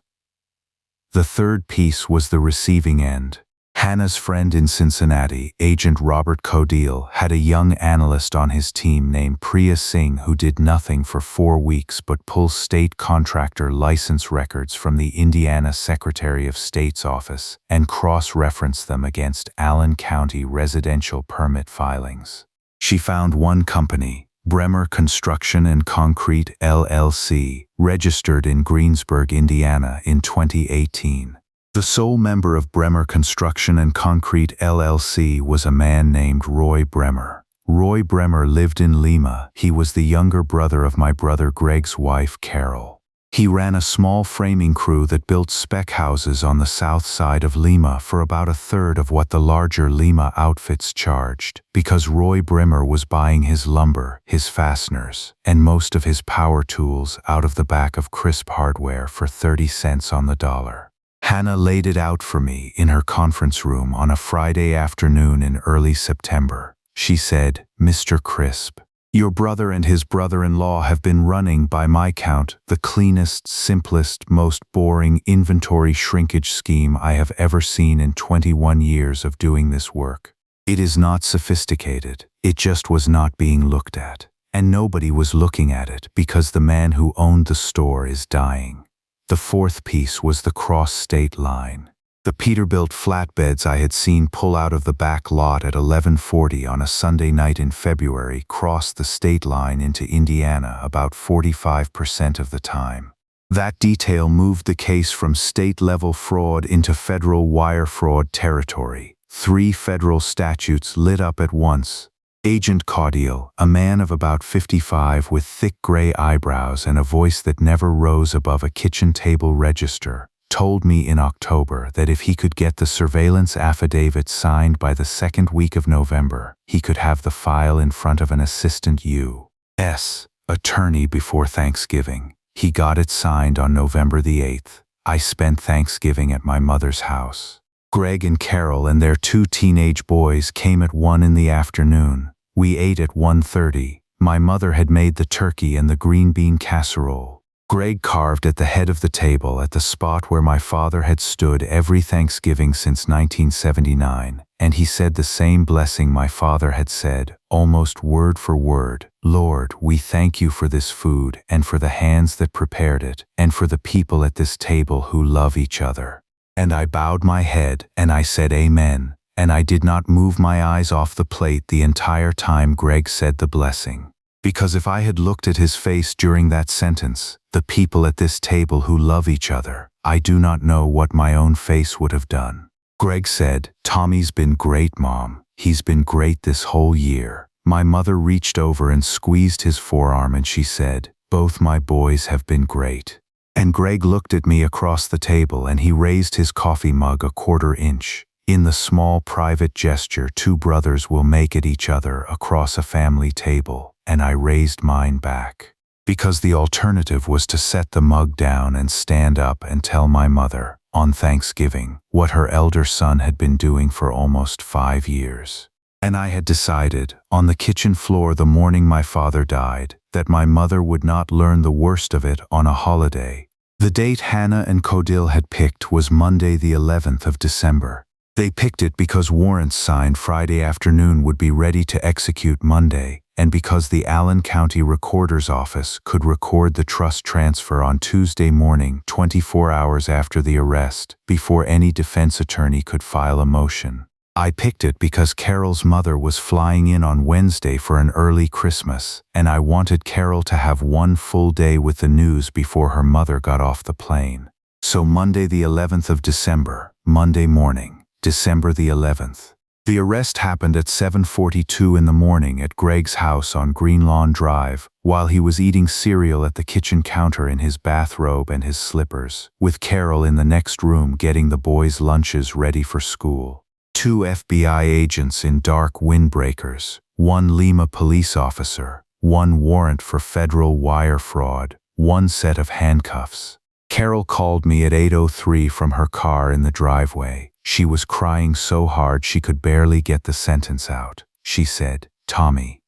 The third piece was the receiving end. Hannah's friend in Cincinnati, Agent Robert Codile, had a young analyst on his team named Priya Singh who did nothing for 4 weeks but pull state contractor license records from the Indiana Secretary of State's office and cross-reference them against Allen County residential permit filings. She found one company, Bremer Construction and Concrete LLC, registered in Greensburg, Indiana in 2018. The sole member of Bremer Construction and Concrete LLC was a man named Roy Bremer. Roy Bremer lived in Lima. He was the younger brother of my brother Greg's wife, Carol. He ran a small framing crew that built spec houses on the south side of Lima for about a third of what the larger Lima outfits charged, because Roy Bremer was buying his lumber, his fasteners, and most of his power tools out of the back of Crisp Hardware for 30 cents on the dollar. Hannah laid it out for me in her conference room on a Friday afternoon in early September. She said, "Mr. Crisp, your brother and his brother-in-law have been running, by my count, the cleanest, simplest, most boring inventory shrinkage scheme I have ever seen in 21 years of doing this work. It is not sophisticated, it just was not being looked at. And nobody was looking at it because the man who owned the store is dying." The fourth piece was the cross-state line. The Peterbilt flatbeds I had seen pull out of the back lot at 11:40 on a Sunday night in February crossed the state line into Indiana about 45% of the time. That detail moved the case from state-level fraud into federal wire fraud territory. 3 federal statutes lit up at once. Agent Codile, a man of about 55 with thick gray eyebrows and a voice that never rose above a kitchen table register, told me in October that if he could get the surveillance affidavit signed by the second week of November, he could have the file in front of an assistant U.S. attorney before Thanksgiving. He got it signed on November the 8th. I spent Thanksgiving at my mother's house. Greg and Carol and their 2 teenage boys came at 1 in the afternoon. We ate at 1:30. My mother had made the turkey and the green bean casserole. Greg carved at the head of the table at the spot where my father had stood every Thanksgiving since 1979, and he said the same blessing my father had said, almost word for word. Lord, we thank you for this food and for the hands that prepared it, and for the people at this table who love each other. And I bowed my head and I said amen, and I did not move my eyes off the plate the entire time Greg said the blessing. Because if I had looked at his face during that sentence, the people at this table who love each other, I do not know what my own face would have done. Greg said, "Tommy's been great, Mom. He's been great this whole year." My mother reached over and squeezed his forearm and she said, "Both my boys have been great." And Greg looked at me across the table and he raised his coffee mug a 1/4 inch. In the small private gesture 2 brothers will make at each other across a family table, and I raised mine back. Because the alternative was to set the mug down and stand up and tell my mother, on Thanksgiving, what her elder son had been doing for almost 5 years. And I had decided, on the kitchen floor the morning my father died, that my mother would not learn the worst of it on a holiday. The date Hannah and Codil had picked was Monday the 11th of December. They picked it because warrants signed Friday afternoon would be ready to execute Monday, and because the Allen County Recorder's Office could record the trust transfer on Tuesday morning, 24 hours after the arrest, before any defense attorney could file a motion. I picked it because Carol's mother was flying in on Wednesday for an early Christmas, and I wanted Carol to have 1 full day with the news before her mother got off the plane. So Monday the 11th of December, Monday morning, December the 11th. The arrest happened at 7:42 in the morning at Greg's house on Greenlawn Drive, while he was eating cereal at the kitchen counter in his bathrobe and his slippers, with Carol in the next room getting the boys' lunches ready for school. 2 FBI agents in dark windbreakers, 1 Lima police officer, 1 warrant for federal wire fraud, 1 set of handcuffs. Carol called me at 8:03 from her car in the driveway. She was crying so hard she could barely get the sentence out. She said, Tommy,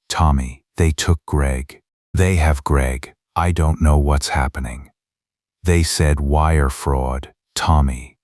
they took Greg. They have Greg. I don't know what's happening. They said wire fraud, Tommy.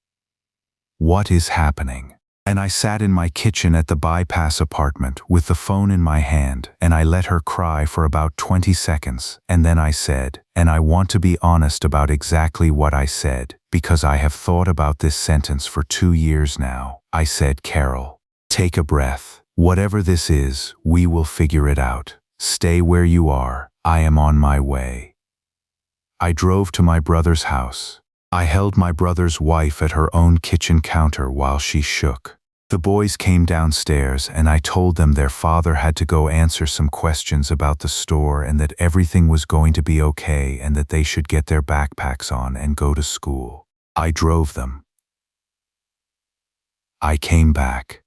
What is happening?" And I sat in my kitchen at the bypass apartment with the phone in my hand, and I let her cry for about 20 seconds, and then I said, and I want to be honest about exactly what I said, because I have thought about this sentence for 2 years now. I said, "Carol, take a breath. Whatever this is, we will figure it out. Stay where you are. I am on my way." I drove to my brother's house. I held my brother's wife at her own kitchen counter while she shook. The boys came downstairs and I told them their father had to go answer some questions about the store and that everything was going to be okay and that they should get their backpacks on and go to school. I drove them. I came back.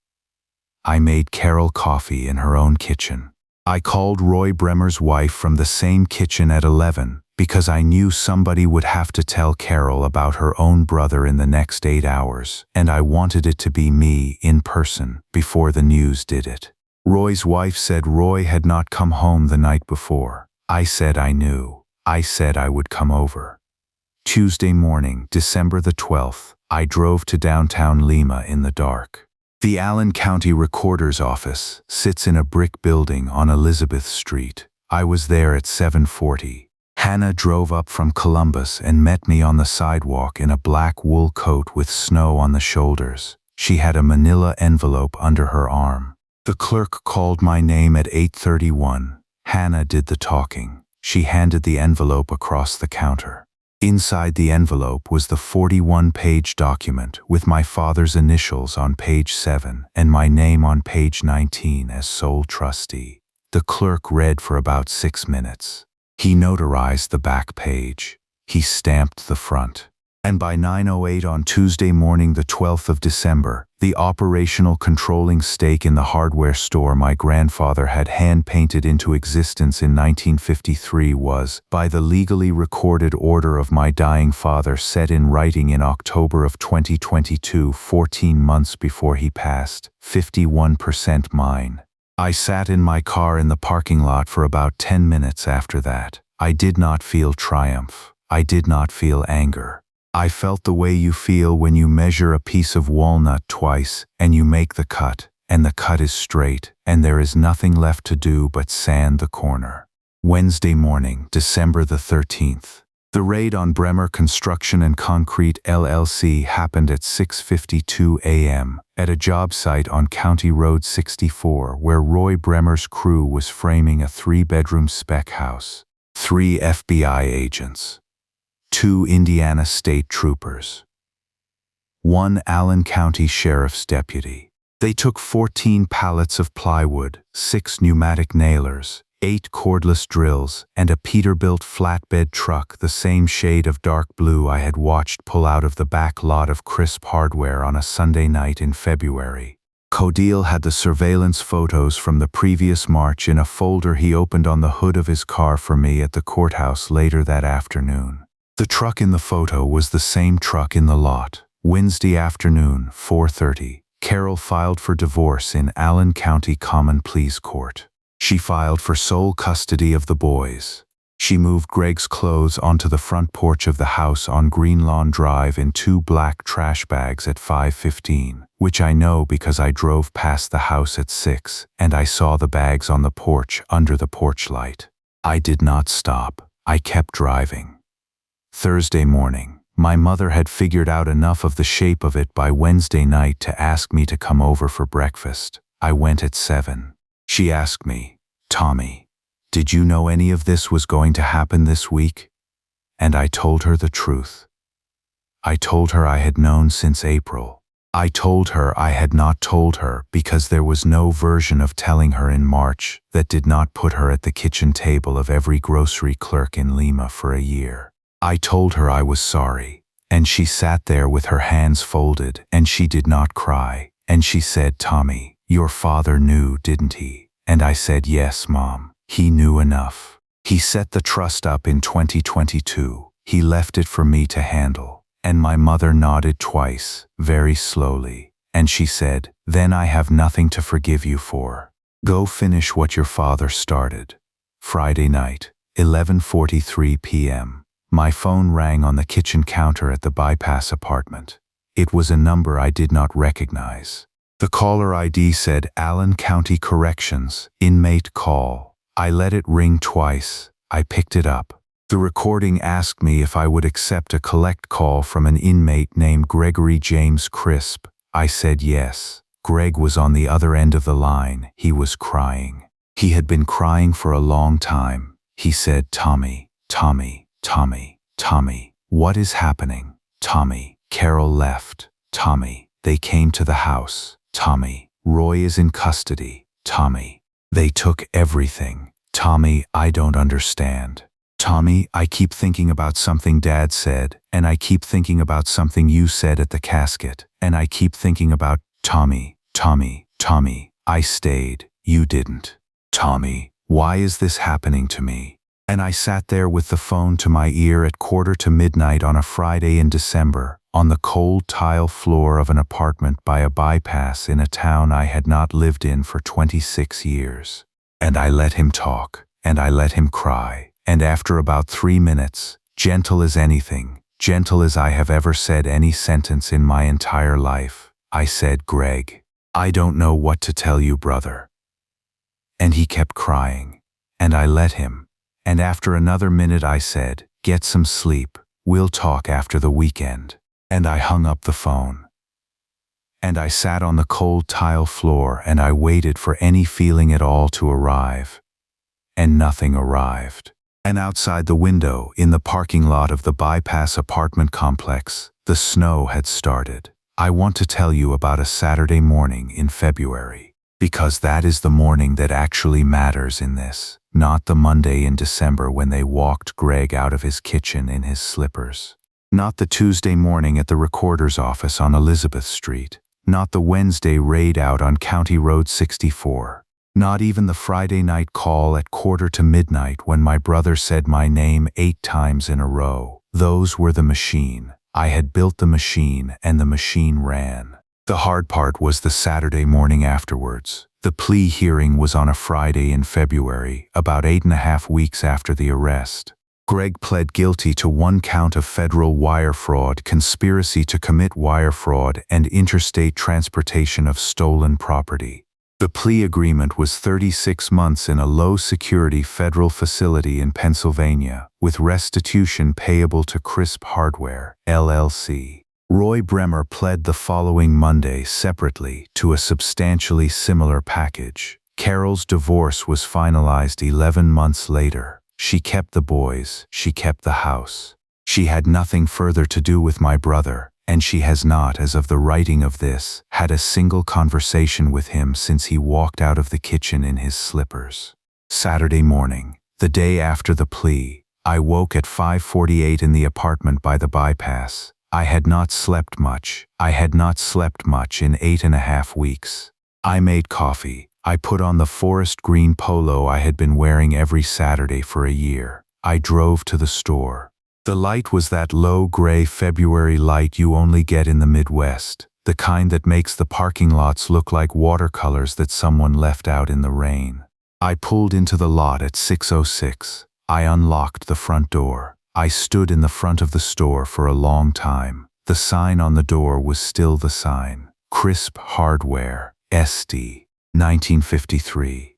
I made Carol coffee in her own kitchen. I called Roy Bremer's wife from the same kitchen at 11 because I knew somebody would have to tell Carol about her own brother in the next 8 hours, and I wanted it to be me in person before the news did it. Roy's wife said Roy had not come home the night before. I said I knew. I said I would come over. Tuesday morning, December the 12th, I drove to downtown Lima in the dark. The Allen County Recorder's Office sits in a brick building on Elizabeth Street. I was there at 7:40. Hannah drove up from Columbus and met me on the sidewalk in a black wool coat with snow on the shoulders. She had a manila envelope under her arm. The clerk called my name at 8:31. Hannah did the talking. She handed the envelope across the counter. Inside the envelope was the 41-page document with my father's initials on page 7 and my name on page 19 as sole trustee. The clerk read for about 6 minutes. He notarized the back page. He stamped the front. And by 9:08 on Tuesday morning, the 12th of December, the operational controlling stake in the hardware store my grandfather had hand-painted into existence in 1953 was, by the legally recorded order of my dying father set in writing in October of 2022, 14 months before he passed, 51% mine. I sat in my car in the parking lot for about 10 minutes after that. I did not feel triumph. I did not feel anger. I felt the way you feel when you measure a piece of walnut twice and you make the cut, and the cut is straight, and there is nothing left to do but sand the corner. Wednesday morning, December the 13th. The raid on Bremer Construction and Concrete LLC happened at 6:52 a.m. at a job site on County Road 64 where Roy Bremer's crew was framing a 3-bedroom spec house. 3 FBI agents. 2 Indiana State Troopers. 1 Allen County Sheriff's Deputy. They took 14 pallets of plywood, 6 pneumatic nailers, 8 cordless drills, and a Peterbilt flatbed truck the same shade of dark blue I had watched pull out of the back lot of Crisp Hardware on a Sunday night in February. Codile had the surveillance photos from the previous March in a folder he opened on the hood of his car for me at the courthouse later that afternoon. The truck in the photo was the same truck in the lot. Wednesday afternoon, 4:30. Carol filed for divorce in Allen County Common Pleas Court. She filed for sole custody of the boys. She moved Greg's clothes onto the front porch of the house on Greenlawn Drive in 2 black trash bags at 5:15, which I know because I drove past the house at 6 and I saw the bags on the porch under the porch light. I did not stop. I kept driving. Thursday morning. My mother had figured out enough of the shape of it by Wednesday night to ask me to come over for breakfast. I went at 7. She asked me, "Tommy, did you know any of this was going to happen this week?" And I told her the truth. I told her I had known since April. I told her I had not told her because there was no version of telling her in March that did not put her at the kitchen table of every grocery clerk in Lima for a year. I told her I was sorry, and she sat there with her hands folded, and she did not cry, and she said, "Tommy, your father knew, didn't he?" And I said, "Yes, Mom, he knew enough. He set the trust up in 2022. He left it for me to handle." And my mother nodded twice, very slowly, and she said, "Then I have nothing to forgive you for. Go finish what your father started." Friday night, 11:43 p.m. My phone rang on the kitchen counter at the Bypass apartment. It was a number I did not recognize. The caller ID said Allen County Corrections, inmate call. I let it ring twice. I picked it up. The recording asked me if I would accept a collect call from an inmate named Gregory James Crisp. I said yes. Greg was on the other end of the line. He was crying. He had been crying for a long time. He said, "Tommy, Tommy, Tommy, Tommy, what is happening? Tommy, Carol left. Tommy, they came to the house. Tommy, Roy is in custody. Tommy, they took everything. Tommy, I don't understand. Tommy, I keep thinking about something Dad said, and I keep thinking about something you said at the casket, and I keep thinking about Tommy, Tommy, Tommy, I stayed, you didn't. Tommy, why is this happening to me?" And I sat there with the phone to my ear at 1:45 on a Friday in December, on the cold tile floor of an apartment by a bypass in a town I had not lived in for 26 years. And I let him talk, and I let him cry, and after about 3 minutes, gentle as anything, gentle as I have ever said any sentence in my entire life, I said, "Greg, I don't know what to tell you, brother." And he kept crying, and I let him. And after another minute I said, "Get some sleep, we'll talk after the weekend." And I hung up the phone. And I sat on the cold tile floor and I waited for any feeling at all to arrive. And nothing arrived. And outside the window, in the parking lot of the Bypass apartment complex, the snow had started. I want to tell you about a Saturday morning in February, because that is the morning that actually matters in this. Not the Monday in December when they walked Greg out of his kitchen in his slippers. Not the Tuesday morning at the recorder's office on Elizabeth Street. Not the Wednesday raid out on County Road 64. Not even the Friday night call at 1:45 when my brother said my name 8 times in a row. Those were the machine. I had built the machine, and the machine ran. The hard part was the Saturday morning afterwards. The plea hearing was on a Friday in February, about 8.5 weeks after the arrest. Greg pled guilty to 1 count of federal wire fraud, conspiracy to commit wire fraud, and interstate transportation of stolen property. The plea agreement was 36 months in a low-security federal facility in Pennsylvania, with restitution payable to Crisp Hardware, LLC. Roy Bremer pled the following Monday separately to a substantially similar package. Carol's divorce was finalized 11 months later. She kept the boys, she kept the house. She had nothing further to do with my brother, and she has not, as of the writing of this, had a single conversation with him since he walked out of the kitchen in his slippers. Saturday morning, the day after the plea, I woke at 5:48 in the apartment by the bypass. I had not slept much. I had not slept much in 8.5 weeks. I made coffee. I put on the forest green polo I had been wearing every Saturday for a year. I drove to the store. The light was that low gray February light you only get in the Midwest, the kind that makes the parking lots look like watercolors that someone left out in the rain. I pulled into the lot at 6:06. I unlocked the front door. I stood in the front of the store for a long time. The sign on the door was still the sign. Crisp Hardware, SD, 1953.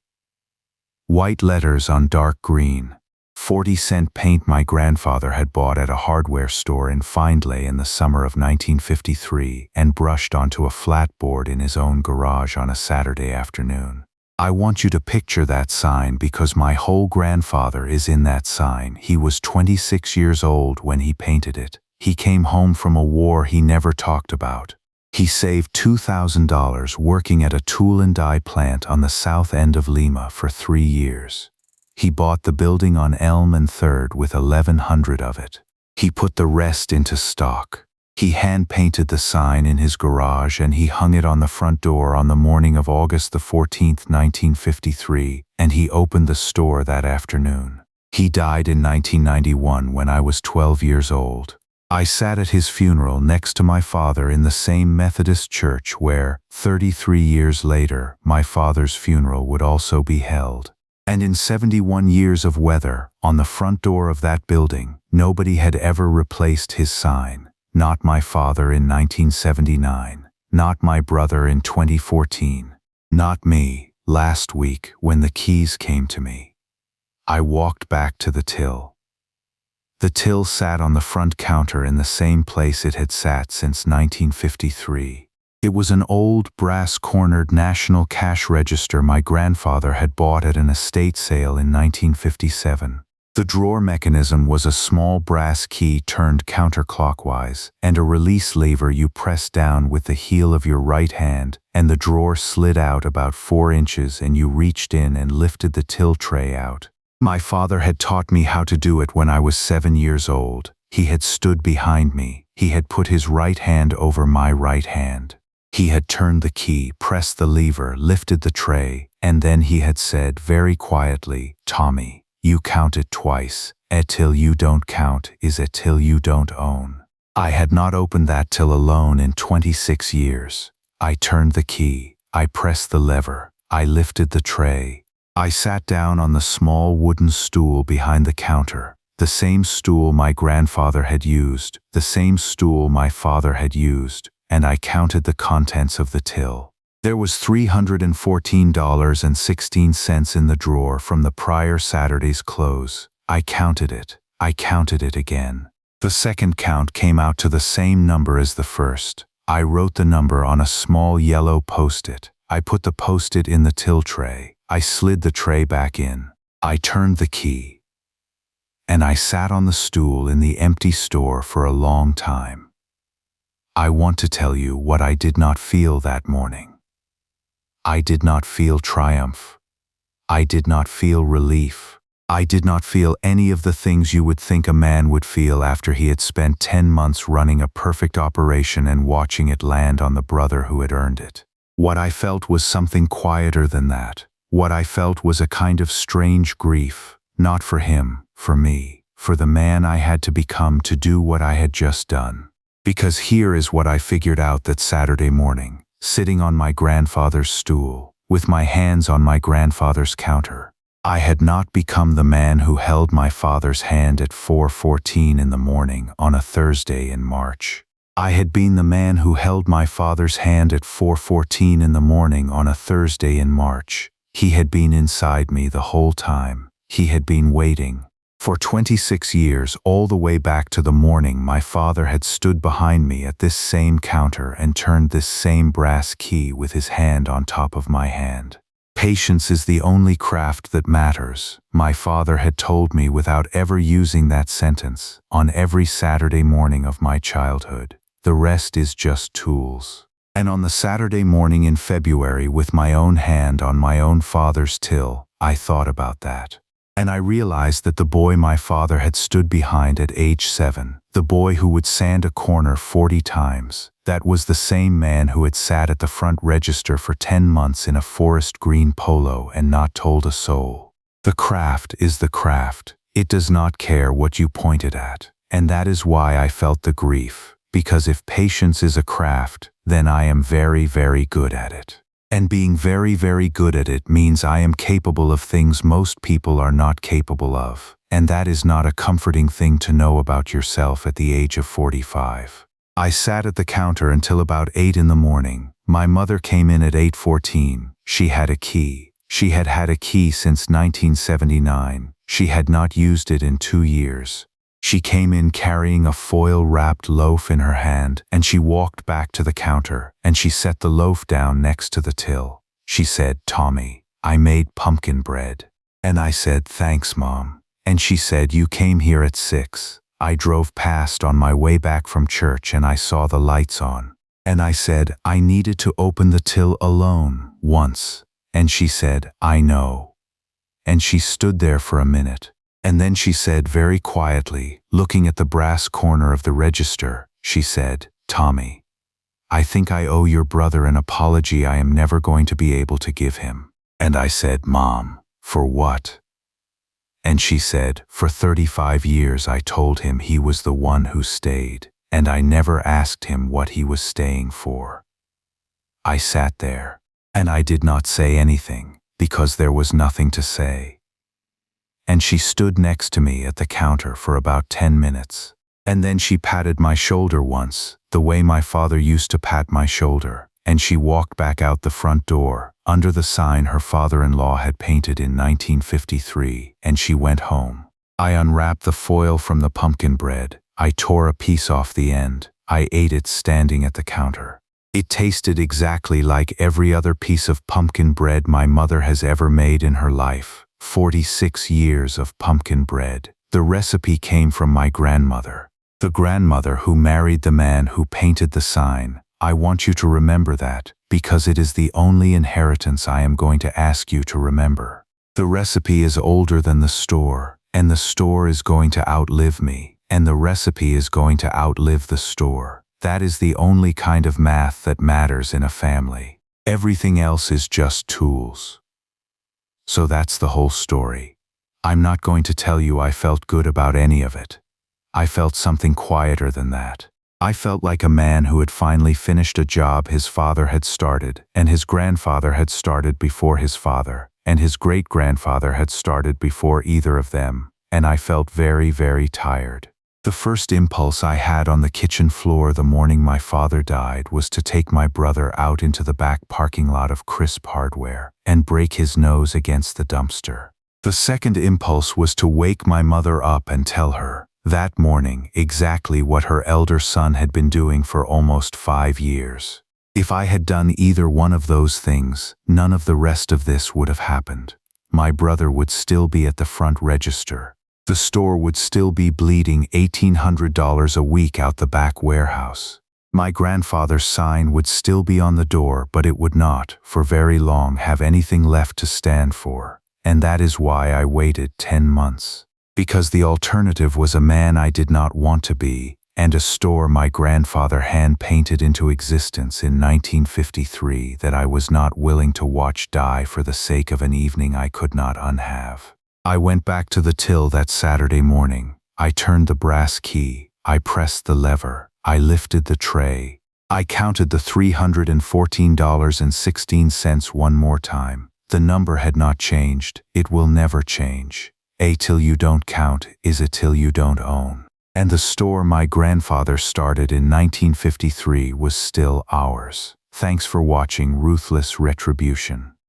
White letters on dark green. 40-cent paint my grandfather had bought at a hardware store in Findlay in the summer of 1953 and brushed onto a flat board in his own garage on a Saturday afternoon. I want you to picture that sign because my whole grandfather is in that sign. He was 26 years old when he painted it. He came home from a war he never talked about. He saved $2,000 working at a tool and die plant on the south end of Lima for 3 years. He bought the building on Elm and 3rd with 1,100 of it. He put the rest into stock. He hand-painted the sign in his garage and he hung it on the front door on the morning of August the 14th, 1953, and he opened the store that afternoon. He died in 1991 when I was 12 years old. I sat at his funeral next to my father in the same Methodist church where, 33 years later, my father's funeral would also be held. And in 71 years of weather, on the front door of that building, nobody had ever replaced his sign. Not my father in 1979. Not my brother in 2014. Not me, last week when the keys came to me. I walked back to the till. The till sat on the front counter in the same place it had sat since 1953. It was an old, brass-cornered national cash register my grandfather had bought at an estate sale in 1957. The drawer mechanism was a small brass key turned counterclockwise, and a release lever you pressed down with the heel of your right hand, and the drawer slid out about 4 inches and you reached in and lifted the till tray out. My father had taught me how to do it when I was 7 years old. He had stood behind me. He had put his right hand over my right hand. He had turned the key, pressed the lever, lifted the tray, and then he had said very quietly, "Tommy, you count it twice. A till you don't count is a till you don't own." I had not opened that till alone in 26 years. I turned the key. I pressed the lever. I lifted the tray. I sat down on the small wooden stool behind the counter, the same stool my grandfather had used, the same stool my father had used, and I counted the contents of the till. There was $314.16 in the drawer from the prior Saturday's close. I counted it. I counted it again. The second count came out to the same number as the first. I wrote the number on a small yellow post-it. I put the post-it in the till tray. I slid the tray back in. I turned the key. And I sat on the stool in the empty store for a long time. I want to tell you what I did not feel that morning. I did not feel triumph. I did not feel relief. I did not feel any of the things you would think a man would feel after he had spent 10 months running a perfect operation and watching it land on the brother who had earned it. What I felt was something quieter than that. What I felt was a kind of strange grief, not for him, for me, for the man I had to become to do what I had just done. Because here is what I figured out that Saturday morning, sitting on my grandfather's stool, with my hands on my grandfather's counter. I had not become the man who held my father's hand at 4:14 in the morning on a Thursday in March. I had been the man who held my father's hand at 4:14 in the morning on a Thursday in March. He had been inside me the whole time. He had been waiting. For 26 years, all the way back to the morning my father had stood behind me at this same counter and turned this same brass key with his hand on top of my hand. Patience is the only craft that matters, my father had told me without ever using that sentence, on every Saturday morning of my childhood. The rest is just tools. And on the Saturday morning in February, with my own hand on my own father's till, I thought about that. And I realized that the boy my father had stood behind at age 7, the boy who would sand a corner 40 times, that was the same man who had sat at the front register for 10 months in a forest green polo and not told a soul. The craft is the craft. It does not care what you point it at. And that is why I felt the grief, because if patience is a craft, then I am very, very good at it. And being very, very good at it means I am capable of things most people are not capable of. And that is not a comforting thing to know about yourself at the age of 45. I sat at the counter until about 8 in the morning. My mother came in at 8:14. She had a key. She had had a key since 1979. She had not used it in 2 years. She came in carrying a foil-wrapped loaf in her hand, and she walked back to the counter, and she set the loaf down next to the till. She said, "Tommy, I made pumpkin bread." And I said, "Thanks, Mom." And she said, "You came here at 6. I drove past on my way back from church and I saw the lights on." And I said, "I needed to open the till alone, once." And she said, "I know." And she stood there for a minute. And then she said very quietly, looking at the brass corner of the register, she said, "Tommy, I think I owe your brother an apology I am never going to be able to give him." And I said, "Mom, for what?" And she said, "For 35 years I told him he was the one who stayed, and I never asked him what he was staying for." I sat there, and I did not say anything, because there was nothing to say. And she stood next to me at the counter for about 10 minutes. And then she patted my shoulder once, the way my father used to pat my shoulder, and she walked back out the front door, under the sign her father-in-law had painted in 1953, and she went home. I unwrapped the foil from the pumpkin bread. I tore a piece off the end. I ate it standing at the counter. It tasted exactly like every other piece of pumpkin bread my mother has ever made in her life. 46 years of pumpkin bread. The recipe came from my grandmother. The grandmother who married the man who painted the sign. I want you to remember that, because it is the only inheritance I am going to ask you to remember. The recipe is older than the store, and the store is going to outlive me, and the recipe is going to outlive the store. That is the only kind of math that matters in a family. Everything else is just tools. So that's the whole story. I'm not going to tell you I felt good about any of it. I felt something quieter than that. I felt like a man who had finally finished a job his father had started, and his grandfather had started before his father, and his great-grandfather had started before either of them, and I felt very, very tired. The first impulse I had on the kitchen floor the morning my father died was to take my brother out into the back parking lot of Crisp Hardware and break his nose against the dumpster. The second impulse was to wake my mother up and tell her, that morning, exactly what her elder son had been doing for almost 5 years. If I had done either one of those things, none of the rest of this would have happened. My brother would still be at the front register. The store would still be bleeding $1,800 a week out the back warehouse. My grandfather's sign would still be on the door, but it would not, for very long, have anything left to stand for. And that is why I waited 10 months. Because the alternative was a man I did not want to be, and a store my grandfather hand-painted into existence in 1953 that I was not willing to watch die for the sake of an evening I could not unhave. I went back to the till that Saturday morning. I turned the brass key. I pressed the lever. I lifted the tray. I counted the $314.16 one more time. The number had not changed. It will never change. A till you don't count is a till you don't own. And the store my grandfather started in 1953 was still ours. Thanks for watching Ruthless Retribution.